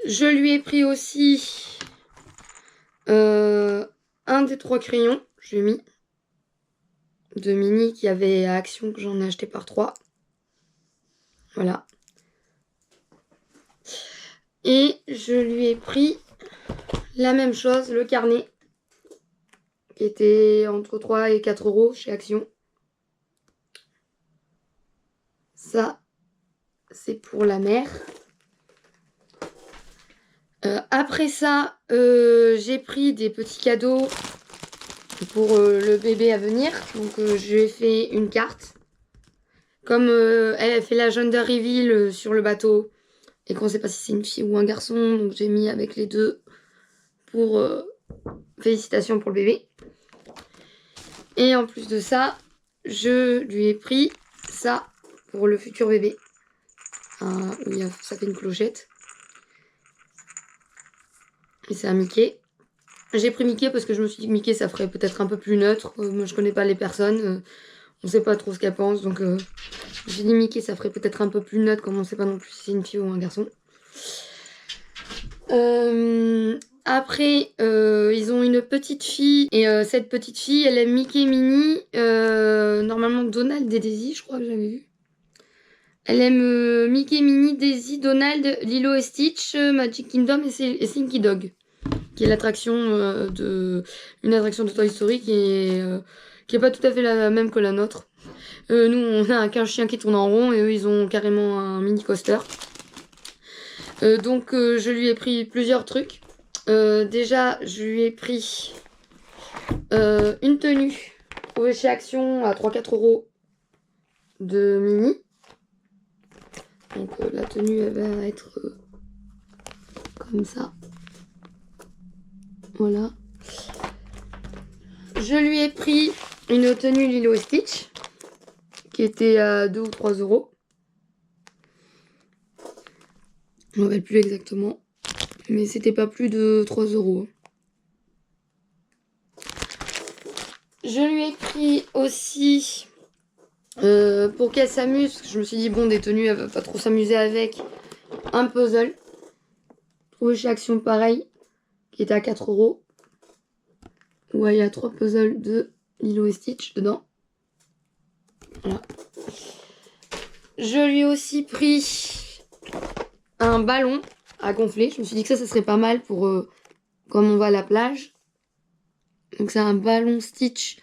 Je lui ai pris aussi un des 3 crayons, je lui ai mis, de Minnie qui avait à Action, que j'en ai acheté par 3. Voilà. Et je lui ai pris la même chose, le carnet, qui était entre 3 et 4 € chez Action. Ça, c'est pour la mère. Après ça, j'ai pris des petits cadeaux pour le bébé à venir. Donc je lui ai fait une carte. Comme elle a fait la gender reveal sur le bateau et qu'on ne sait pas si c'est une fille ou un garçon, donc j'ai mis avec les deux pour félicitations pour le bébé. Et en plus de ça, je lui ai pris ça pour le futur bébé. Ça fait une clochette. Et c'est un Mickey. J'ai pris Mickey parce que je me suis dit que Mickey ça ferait peut-être un peu plus neutre. Moi je connais pas les personnes. On sait pas trop ce qu'elles pensent. Donc j'ai dit Mickey ça ferait peut-être un peu plus neutre comme on sait pas non plus si c'est une fille ou un garçon. Après ils ont une petite fille. Et cette petite fille elle aime Mickey et Minnie. Normalement Donald et Daisy je crois que j'avais vu. Elle aime Mickey, Minnie, Daisy, Donald, Lilo et Stitch, Magic Kingdom et Slinky Dog. Qui est l'attraction une attraction de Toy Story qui est pas tout à fait la même que la nôtre. Nous on a qu'un chien qui tourne en rond et eux ils ont carrément un mini coaster. Donc je lui ai pris plusieurs trucs. Déjà je lui ai pris une tenue trouvée chez Action à 3-4 € de Minnie. Donc la tenue elle va être comme ça. Voilà. Je lui ai pris une tenue Lilo et Stitch qui était à 2 ou 3 €. Je ne me rappelle plus exactement. Mais c'était pas plus de 3 €. Je lui ai pris aussi pour qu'elle s'amuse, parce que je me suis dit bon des tenues elle va pas trop s'amuser avec, un puzzle. Trouvé chez Action pareil, qui était à 4 €. Ouais, il y a 3 puzzles de Lilo et Stitch dedans. Voilà. Je lui ai aussi pris un ballon à gonfler. Je me suis dit que ça serait pas mal pour comme on va à la plage. Donc c'est un ballon Stitch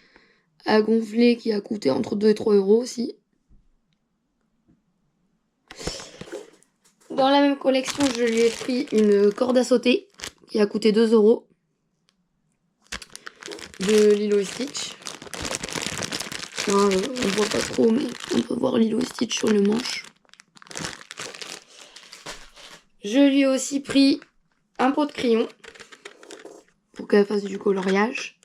à gonfler qui a coûté entre 2 et 3 € aussi. Dans la même collection, je lui ai pris une corde à sauter qui a coûté 2 € de Lilo et Stitch. On voit pas trop, mais on peut voir Lilo et Stitch sur le manche. Je lui ai aussi pris un pot de crayon pour qu'elle fasse du coloriage.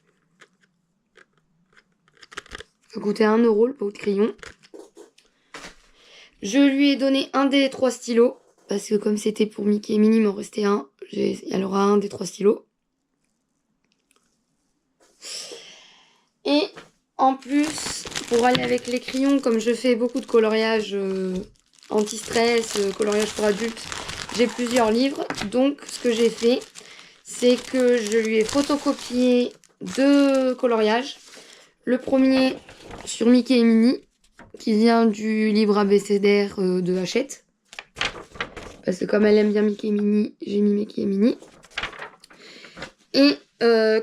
Ça coûtait 1 € le pot de crayon. Je lui ai donné un des 3 stylos. Parce que comme c'était pour Mickey et Minnie, il m'en restait un. Elle aura un des 3 stylos. Et en plus, pour aller avec les crayons, comme je fais beaucoup de coloriage anti-stress, coloriage pour adultes, j'ai plusieurs livres. Donc ce que j'ai fait, c'est que je lui ai photocopié 2 coloriages. Le premier sur Mickey et Minnie, qui vient du livre abécédaire de Hachette. Parce que comme elle aime bien Mickey et Minnie, j'ai mis Mickey et Minnie. Et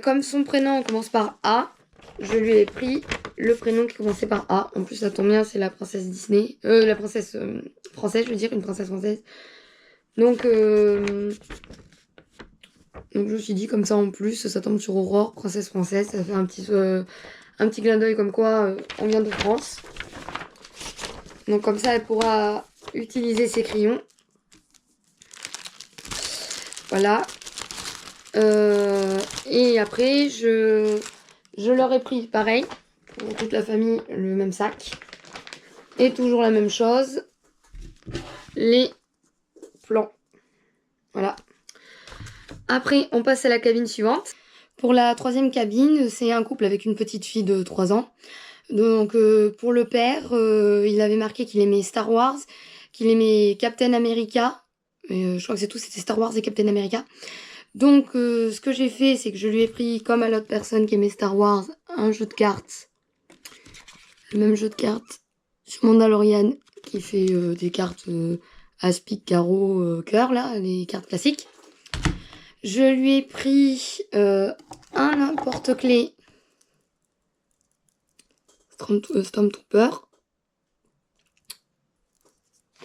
comme son prénom commence par A, je lui ai pris le prénom qui commençait par A. En plus, ça tombe bien, c'est la princesse Disney. La princesse française, je veux dire, une princesse française. Donc je me suis dit, comme ça en plus, ça tombe sur Aurore, princesse française. Ça fait un petit clin d'œil comme quoi on vient de France. Donc comme ça, elle pourra utiliser ses crayons. Voilà. Et après, je leur ai pris pareil, pour toute la famille, le même sac. Et toujours la même chose, les plans. Voilà. Après, on passe à la cabine suivante. Pour la 3e cabine, c'est un couple avec une petite fille de 3 ans. Donc pour le père, il avait marqué qu'il aimait Star Wars, qu'il aimait Captain America. Je crois que c'est tout, c'était Star Wars et Captain America. Donc ce que j'ai fait, c'est que je lui ai pris, comme à l'autre personne qui aimait Star Wars, un jeu de cartes. Le même jeu de cartes sur Mandalorian qui fait des cartes aspic, carreau, cœur, là, les cartes classiques. Je lui ai pris un porte-clés Stormtrooper.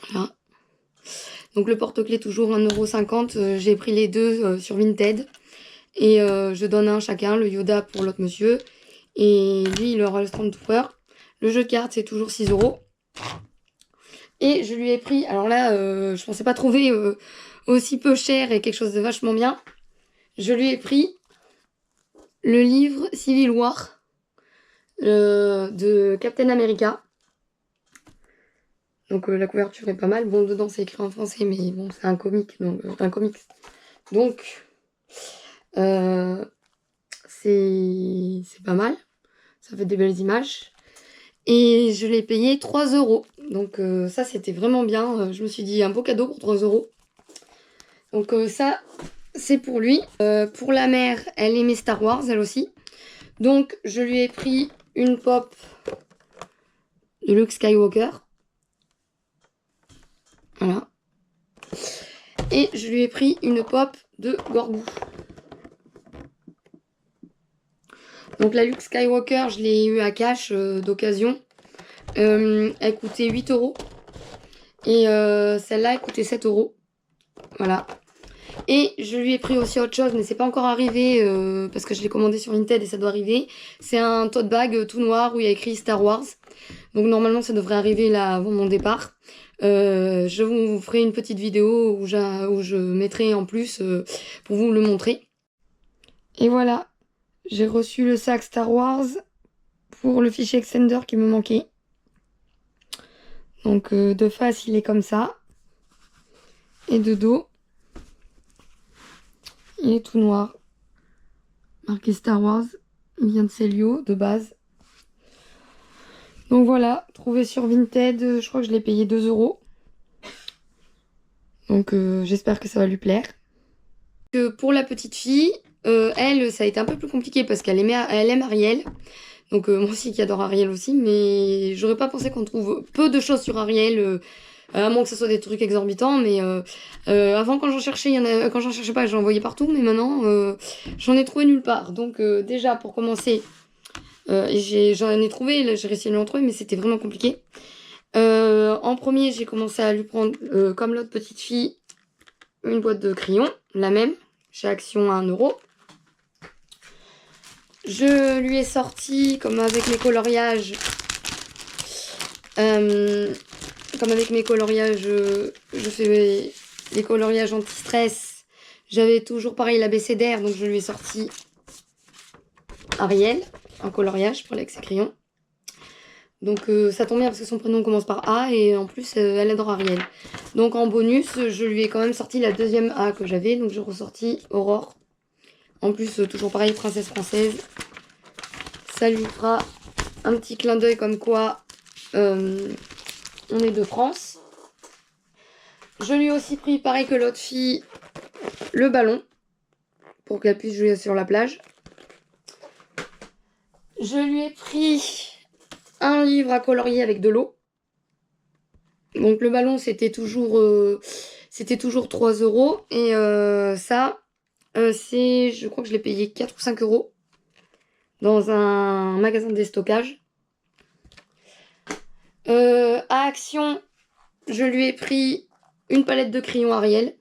Voilà. Donc le porte-clés toujours 1,50 €. J'ai pris les deux sur Vinted. Et je donne un chacun, le Yoda pour l'autre monsieur Et lui, il aura le Stormtrooper. Le jeu de cartes, c'est toujours 6 €. Et je lui ai pris, alors là, je pensais pas trouver aussi peu cher et quelque chose de vachement bien. Je lui ai pris le livre Civil War de Captain America. Donc la couverture est pas mal. Bon, dedans c'est écrit en français, mais bon, c'est un comic, donc un comics. Donc c'est pas mal. Ça fait des belles images. Et je l'ai payé 3 €. Donc ça, c'était vraiment bien. Je me suis dit, un beau cadeau pour 3 €. Donc ça, c'est pour lui. Pour la mère, elle aimait Star Wars, elle aussi. Donc je lui ai pris une pop de Luke Skywalker. Voilà. Et je lui ai pris une pop de Grogu. Donc la Luke Skywalker, je l'ai eu à cash d'occasion. Elle coûtait 8 €. Et celle-là, elle coûtait 7 €. Voilà. Et je lui ai pris aussi autre chose, mais c'est pas encore arrivé parce que je l'ai commandé sur Vinted et ça doit arriver. C'est un tote bag tout noir où il y a écrit Star Wars. Donc normalement ça devrait arriver là avant mon départ. Je vous ferai une petite vidéo où je mettrai en plus pour vous le montrer. Et voilà, j'ai reçu le sac Star Wars pour le fichier Extender qui me manquait. Donc de face il est comme ça. Et de dos, il est tout noir. Marqué Star Wars, il vient de Celio de base. Donc voilà, trouvé sur Vinted, je crois que je l'ai payé 2 €. Donc j'espère que ça va lui plaire. Pour la petite fille, elle, ça a été un peu plus compliqué parce qu'elle aime Ariel. Donc moi aussi qui adore Ariel aussi, mais j'aurais pas pensé qu'on trouve peu de choses sur Ariel, à moins que ce soit des trucs exorbitants. Mais avant quand j'en cherchais, quand j'en cherchais pas, j'en voyais partout, mais maintenant j'en ai trouvé nulle part. Donc déjà pour commencer, j'en ai trouvé, là, j'ai réussi à lui en trouver, mais c'était vraiment compliqué. En premier, j'ai commencé à lui prendre, comme l'autre petite fille, une boîte de crayons, la même, chez Action à 1 €. Je lui ai sorti, comme avec mes coloriages, je fais les coloriages anti-stress. J'avais toujours pareil l'abécédaire, donc je lui ai sorti Ariel, en coloriage pour avec ses crayons. Donc ça tombe bien parce que son prénom commence par A et en plus elle adore Ariel. Donc en bonus, je lui ai quand même sorti la deuxième A que j'avais, donc j'ai ressorti Aurore. En plus, toujours pareil, princesse française. Ça lui fera un petit clin d'œil comme quoi on est de France. Je lui ai aussi pris, pareil que l'autre fille, le ballon pour qu'elle puisse jouer sur la plage. Je lui ai pris un livre à colorier avec de l'eau. Donc le ballon, c'était toujours 3 €. Et ça, je crois que je l'ai payé 4 ou 5 € dans un magasin de déstockage. À Action, je lui ai pris une palette de crayons Ariel.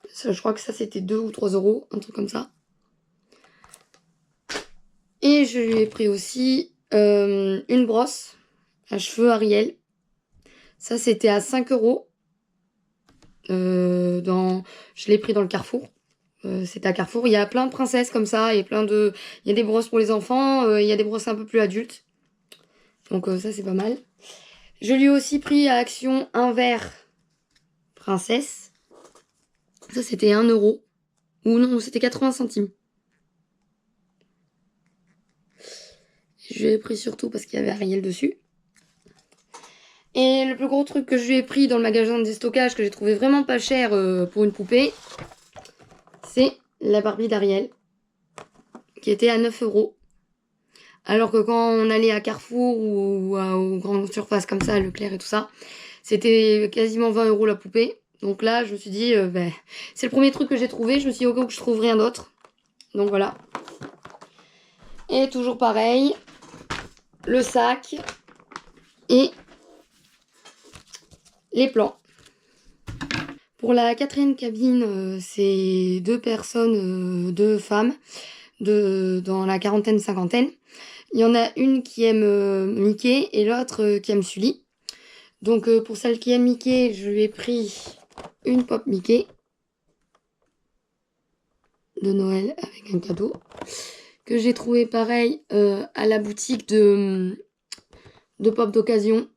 Ça, je crois que ça c'était 2 ou 3 €, un truc comme ça. Et je lui ai pris aussi une brosse à cheveux Ariel. Ça c'était à 5 €. Je l'ai pris dans le Carrefour. C'était à Carrefour. Il y a plein de princesses comme ça. Il y a des brosses pour les enfants. Il y a des brosses un peu plus adultes. Donc ça c'est pas mal. Je lui ai aussi pris à Action un verre princesse. Ça c'était 1 €. Ou non, c'était 80 centimes. Je l'ai pris surtout parce qu'il y avait Ariel dessus. Et le plus gros truc que je lui ai pris dans le magasin de déstockage, que j'ai trouvé vraiment pas cher pour une poupée, c'est la Barbie d'Ariel, qui était à 9 €. Alors que quand on allait à Carrefour ou aux grandes surfaces comme ça, Leclerc et tout ça, c'était quasiment 20 € la poupée. Donc là, je me suis dit, c'est le premier truc que j'ai trouvé. Je me suis dit, au cas où je trouve rien d'autre. Donc voilà. Et toujours pareil, le sac et les plans. Pour la quatrième cabine, c'est 2 personnes, 2 femmes. dans la quarantaine, cinquantaine. Il y en a une qui aime Mickey et l'autre qui aime Sully. Donc pour celle qui aime Mickey, je lui ai pris une pop Mickey de Noël avec un cadeau que j'ai trouvé pareil à la boutique de pop d'occasion.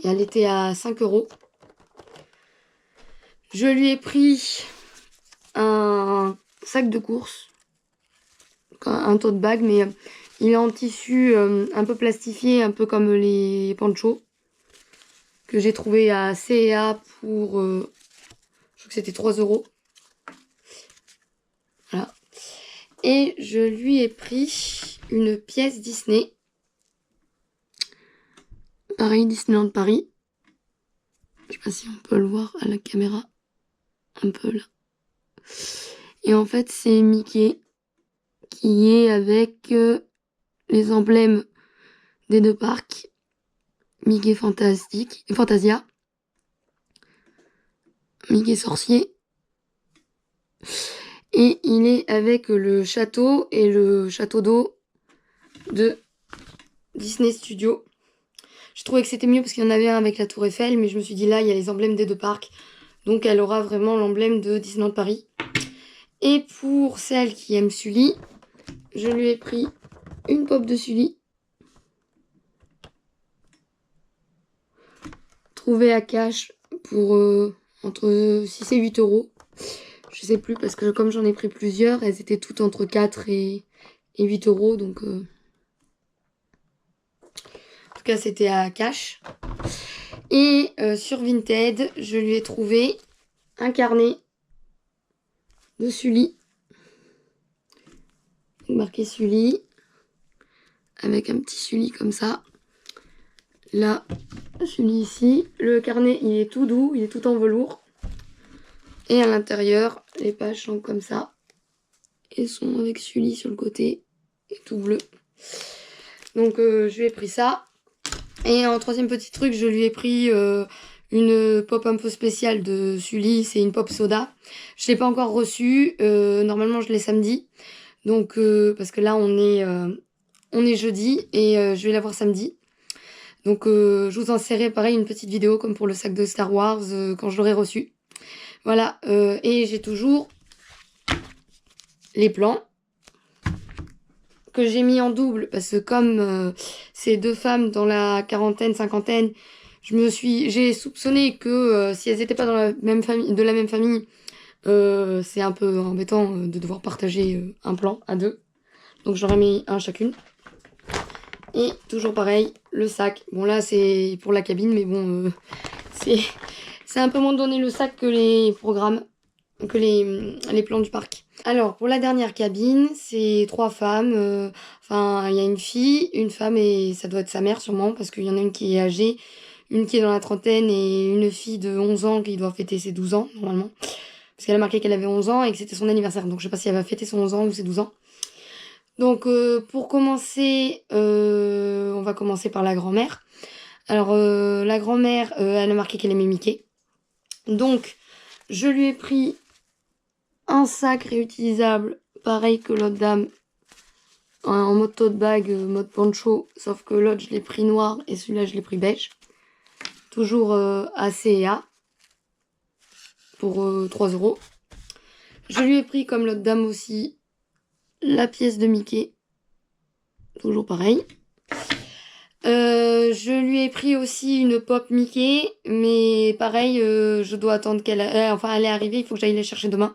Et elle était à 5 €. Je lui ai pris un sac de course, un tote bag, mais il est en tissu un peu plastifié, un peu comme les ponchos, que j'ai trouvé à C&A pour, je crois que c'était 3 €. Voilà. Et je lui ai pris une pièce Disney. Pareil, Disneyland Paris. Je sais pas si on peut le voir à la caméra. Un peu là. Et en fait, c'est Mickey qui est avec les emblèmes des deux parcs. Mickey Fantastique, Fantasia. Mickey Sorcier. Et il est avec le château et le château d'eau de Disney Studios. Je trouvais que c'était mieux parce qu'il y en avait un avec la Tour Eiffel, mais je me suis dit là, il y a les emblèmes des deux parcs. Donc elle aura vraiment l'emblème de Disneyland Paris. Et pour celle qui aime Sully, je lui ai pris une pop de Sully. Trouvée à cash pour entre 6 et 8 €. Je sais plus parce que comme j'en ai pris plusieurs, elles étaient toutes entre 4 et 8 €. Donc en tout cas, c'était à cash. Et sur Vinted, je lui ai trouvé un carnet de Sully. Marqué Sully. Avec un petit Sully comme ça. Là, Sully ici. Le carnet, il est tout doux, il est tout en velours. Et à l'intérieur, les pages sont comme ça. Et sont avec Sully sur le côté. Et tout bleu. Donc je lui ai pris ça. Et en troisième petit truc, je lui ai pris une pop un peu spéciale de Sully. C'est une pop soda. Je ne l'ai pas encore reçue. Normalement, je l'ai samedi. Donc, parce que là, on est jeudi. Et je vais la voir samedi. Donc, je vous en serai pareil une petite vidéo comme pour le sac de Star Wars quand je l'aurai reçu. Voilà. Et j'ai toujours les plans que j'ai mis en double parce que comme ces deux femmes dans la quarantaine, cinquantaine, j'ai soupçonné que si elles n'étaient pas dans la même famille, c'est un peu embêtant de devoir partager un plan à deux. Donc j'en ai mis un chacune. Et toujours pareil, le sac. Bon là c'est pour la cabine, mais bon c'est un peu moins donné le sac que les programmes, que les plans du parc. Alors, pour la dernière cabine, c'est 3 femmes. Enfin, il y a une fille, une femme et ça doit être sa mère sûrement parce qu'il y en a une qui est âgée, une qui est dans la trentaine et une fille de 11 ans qui doit fêter ses 12 ans normalement. Parce qu'elle a marqué qu'elle avait 11 ans et que c'était son anniversaire. Donc, je sais pas si elle va fêter son 11 ans ou ses 12 ans. Donc, pour commencer, on va commencer par la grand-mère. Alors, la grand-mère, elle a marqué qu'elle aimait Mickey. Donc, je lui ai pris un sac réutilisable, pareil que l'autre dame, en mode tote bag, mode poncho, sauf que l'autre je l'ai pris noir et celui-là je l'ai pris beige. Toujours à C&A pour 3 €. Je lui ai pris comme l'autre dame aussi la pièce de Mickey, toujours pareil. Je lui ai pris aussi une pop Mickey, mais pareil, je dois attendre elle est arrivée, il faut que j'aille la chercher demain.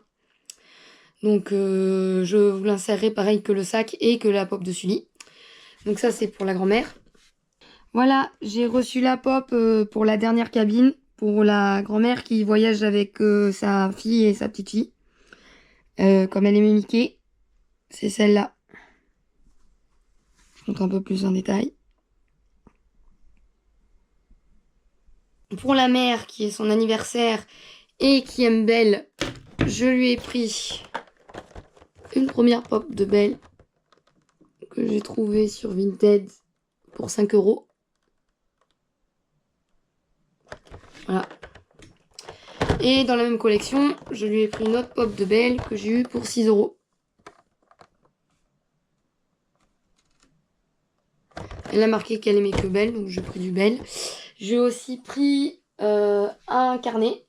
Donc je vous l'insérerai pareil que le sac et que la pop de Sully. Donc ça c'est pour la grand-mère. Voilà, j'ai reçu la pop pour la dernière cabine, pour la grand-mère qui voyage avec sa fille et sa petite fille. Comme elle aimait Mickey, c'est celle-là. Je montre un peu plus en détail. Pour la mère qui est son anniversaire et qui aime Belle, je lui ai pris une première pop de Belle que j'ai trouvée sur Vinted pour 5 €. Voilà. Et dans la même collection, je lui ai pris une autre pop de Belle que j'ai eu pour 6 €. elle a marqué qu'elle aimait que Belle, donc j'ai pris du Belle. J'ai aussi pris un carnet.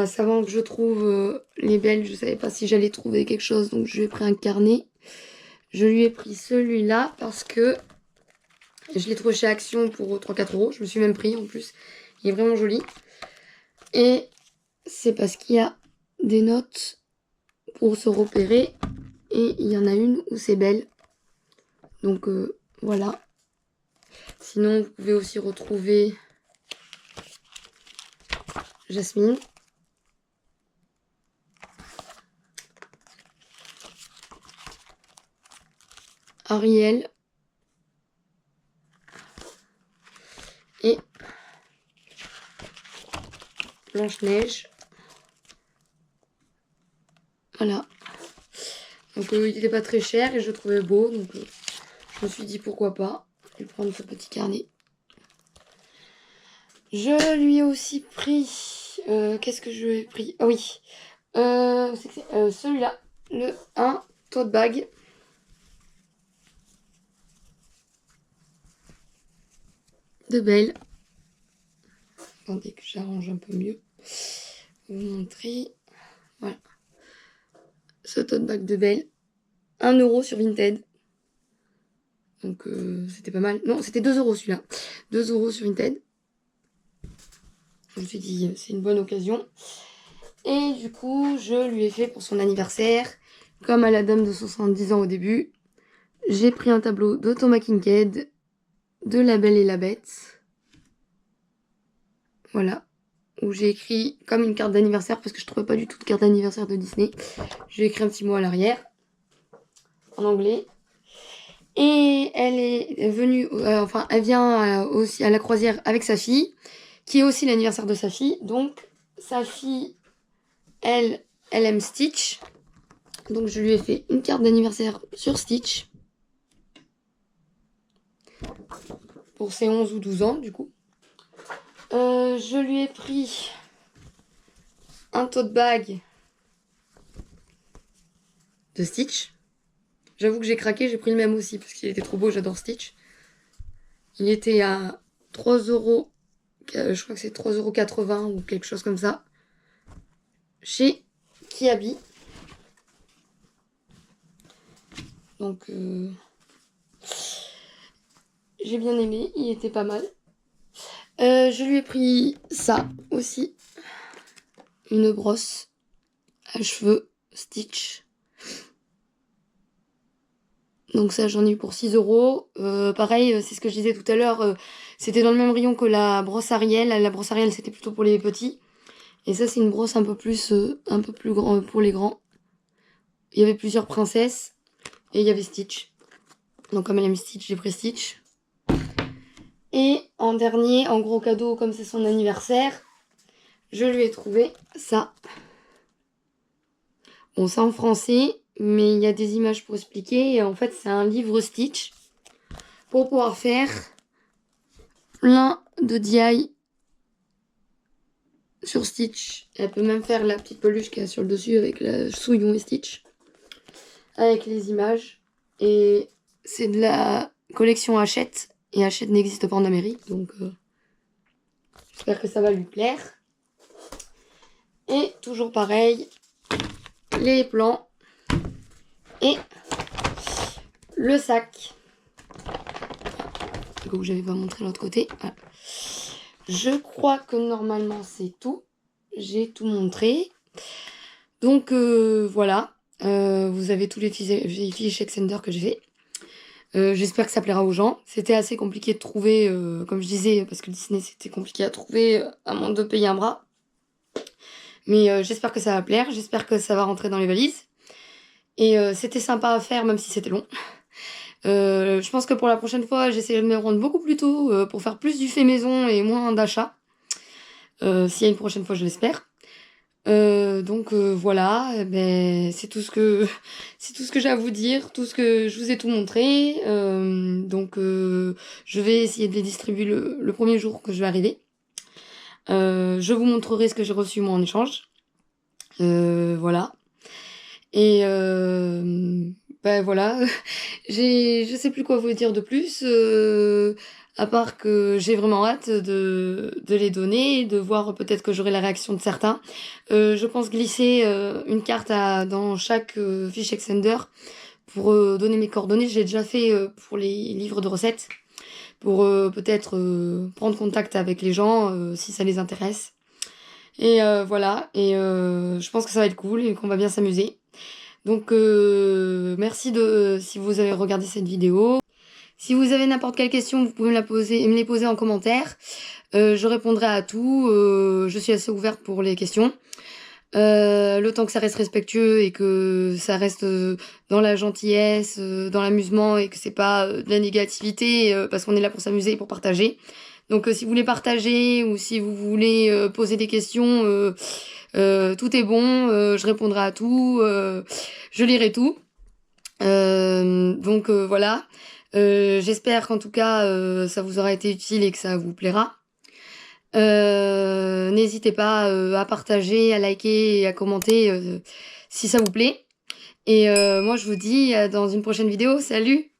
Savant que je trouve les Belles, je savais pas si j'allais trouver quelque chose, donc je lui ai pris un carnet. Je lui ai pris celui-là parce que je l'ai trouvé chez Action pour 3-4 euros. Je me suis même pris en plus. Il est vraiment joli. Et c'est parce qu'il y a des notes pour se repérer. Et il y en a une où c'est Belle. Donc voilà. Sinon, vous pouvez aussi retrouver Jasmine. Ariel. Et Blanche-Neige. Voilà. Donc il n'était pas très cher et je le trouvais beau. Donc je me suis dit pourquoi pas. Je vais prendre ce petit carnet. Je lui ai aussi pris... qu'est-ce que je lui ai pris? Ah oui. Celui-là. Le 1 tote bag. De Belle. Attendez que j'arrange un peu mieux. Je vais vous montrer. Voilà. Ce tote bag de Belle. 1 euro sur Vinted. Donc c'était pas mal. Non, c'était 2 euros celui-là. 2 euros sur Vinted. Je me suis dit, c'est une bonne occasion. Et du coup, je lui ai fait pour son anniversaire, comme à la dame de 70 ans au début, j'ai pris un tableau de Thomas Kinkade, de La Belle et la Bête. Voilà. Où j'ai écrit comme une carte d'anniversaire, parce que je trouvais pas du tout de carte d'anniversaire de Disney. J'ai écrit un petit mot à l'arrière, en anglais. Et elle est venue, elle vient aussi à la croisière avec sa fille, qui est aussi l'anniversaire de sa fille. Donc, sa fille, elle aime Stitch. Donc, je lui ai fait une carte d'anniversaire sur Stitch. Pour ses 11 ou 12 ans, du coup. Je lui ai pris un tote bag de Stitch. J'avoue que j'ai craqué, j'ai pris le même aussi, parce qu'il était trop beau, j'adore Stitch. Il était à 3 euros, je crois que c'est 3,80 € ou quelque chose comme ça. Chez Kiabi. Donc, j'ai bien aimé, il était pas mal. Je lui ai pris ça aussi. Une brosse à cheveux Stitch. Donc ça, j'en ai eu pour 6 euros. Pareil, c'est ce que je disais tout à l'heure. C'était dans le même rayon que la brosse Ariel. La brosse Ariel, c'était plutôt pour les petits. Et ça, c'est une brosse un peu plus grand pour les grands. Il y avait plusieurs princesses. Et il y avait Stitch. Donc comme elle aime Stitch, j'ai pris Stitch. Et en dernier, en gros cadeau, comme c'est son anniversaire, je lui ai trouvé ça. Bon, ça en français, mais il y a des images pour expliquer. Et en fait, c'est un livre Stitch pour pouvoir faire plein de DIY sur Stitch. Elle peut même faire la petite peluche qu'il y a sur le dessus avec la Souillon et Stitch. Avec les images. Et c'est de la collection Hachette. Et Hachette n'existe pas en Amérique. Donc j'espère que ça va lui plaire. Et toujours pareil. Les plans. Et le sac. Du coup, j'avais pas montré l'autre côté. Voilà. Je crois que normalement c'est tout. J'ai tout montré. Donc voilà. Vous avez tous les fiches Extender que j'ai fait. J'espère que ça plaira aux gens. C'était assez compliqué de trouver, comme je disais, parce que Disney c'était compliqué à trouver, à moins de payer un bras. Mais j'espère que ça va plaire. J'espère que ça va rentrer dans les valises. Et c'était sympa à faire, même si c'était long. Je pense que pour la prochaine fois, j'essaierai de me rendre beaucoup plus tôt pour faire plus du fait maison et moins d'achat. S'il y a une prochaine fois, je l'espère. Donc voilà, ben, c'est tout ce que j'ai à vous dire, tout ce que je vous ai tout montré. Donc je vais essayer de les distribuer le premier jour que je vais arriver. Je vous montrerai ce que j'ai reçu moi en échange. Voilà. Et Bah, voilà, je sais plus quoi vous dire de plus, à part que j'ai vraiment hâte de les donner, de voir peut-être que j'aurai la réaction de certains. Je pense glisser, une carte dans chaque, fiche Exsender pour, donner mes coordonnées. Je l'ai déjà fait, pour les livres de recettes, pour, peut-être, prendre contact avec les gens, si ça les intéresse. Et voilà, et je pense que ça va être cool et qu'on va bien s'amuser. Donc merci si vous avez regardé cette vidéo. Si vous avez n'importe quelle question, vous pouvez me les poser en commentaire. Je répondrai à tout. Je suis assez ouverte pour les questions. Le temps que ça reste respectueux et que ça reste dans la gentillesse, dans l'amusement et que c'est pas de la négativité, parce qu'on est là pour s'amuser et pour partager. Donc si vous voulez partager ou si vous voulez poser des questions, tout est bon, je répondrai à tout, je lirai tout. Donc voilà. J'espère qu'en tout cas ça vous aura été utile et que ça vous plaira. N'hésitez pas à partager, à liker et à commenter si ça vous plaît. Et moi je vous dis dans une prochaine vidéo. Salut!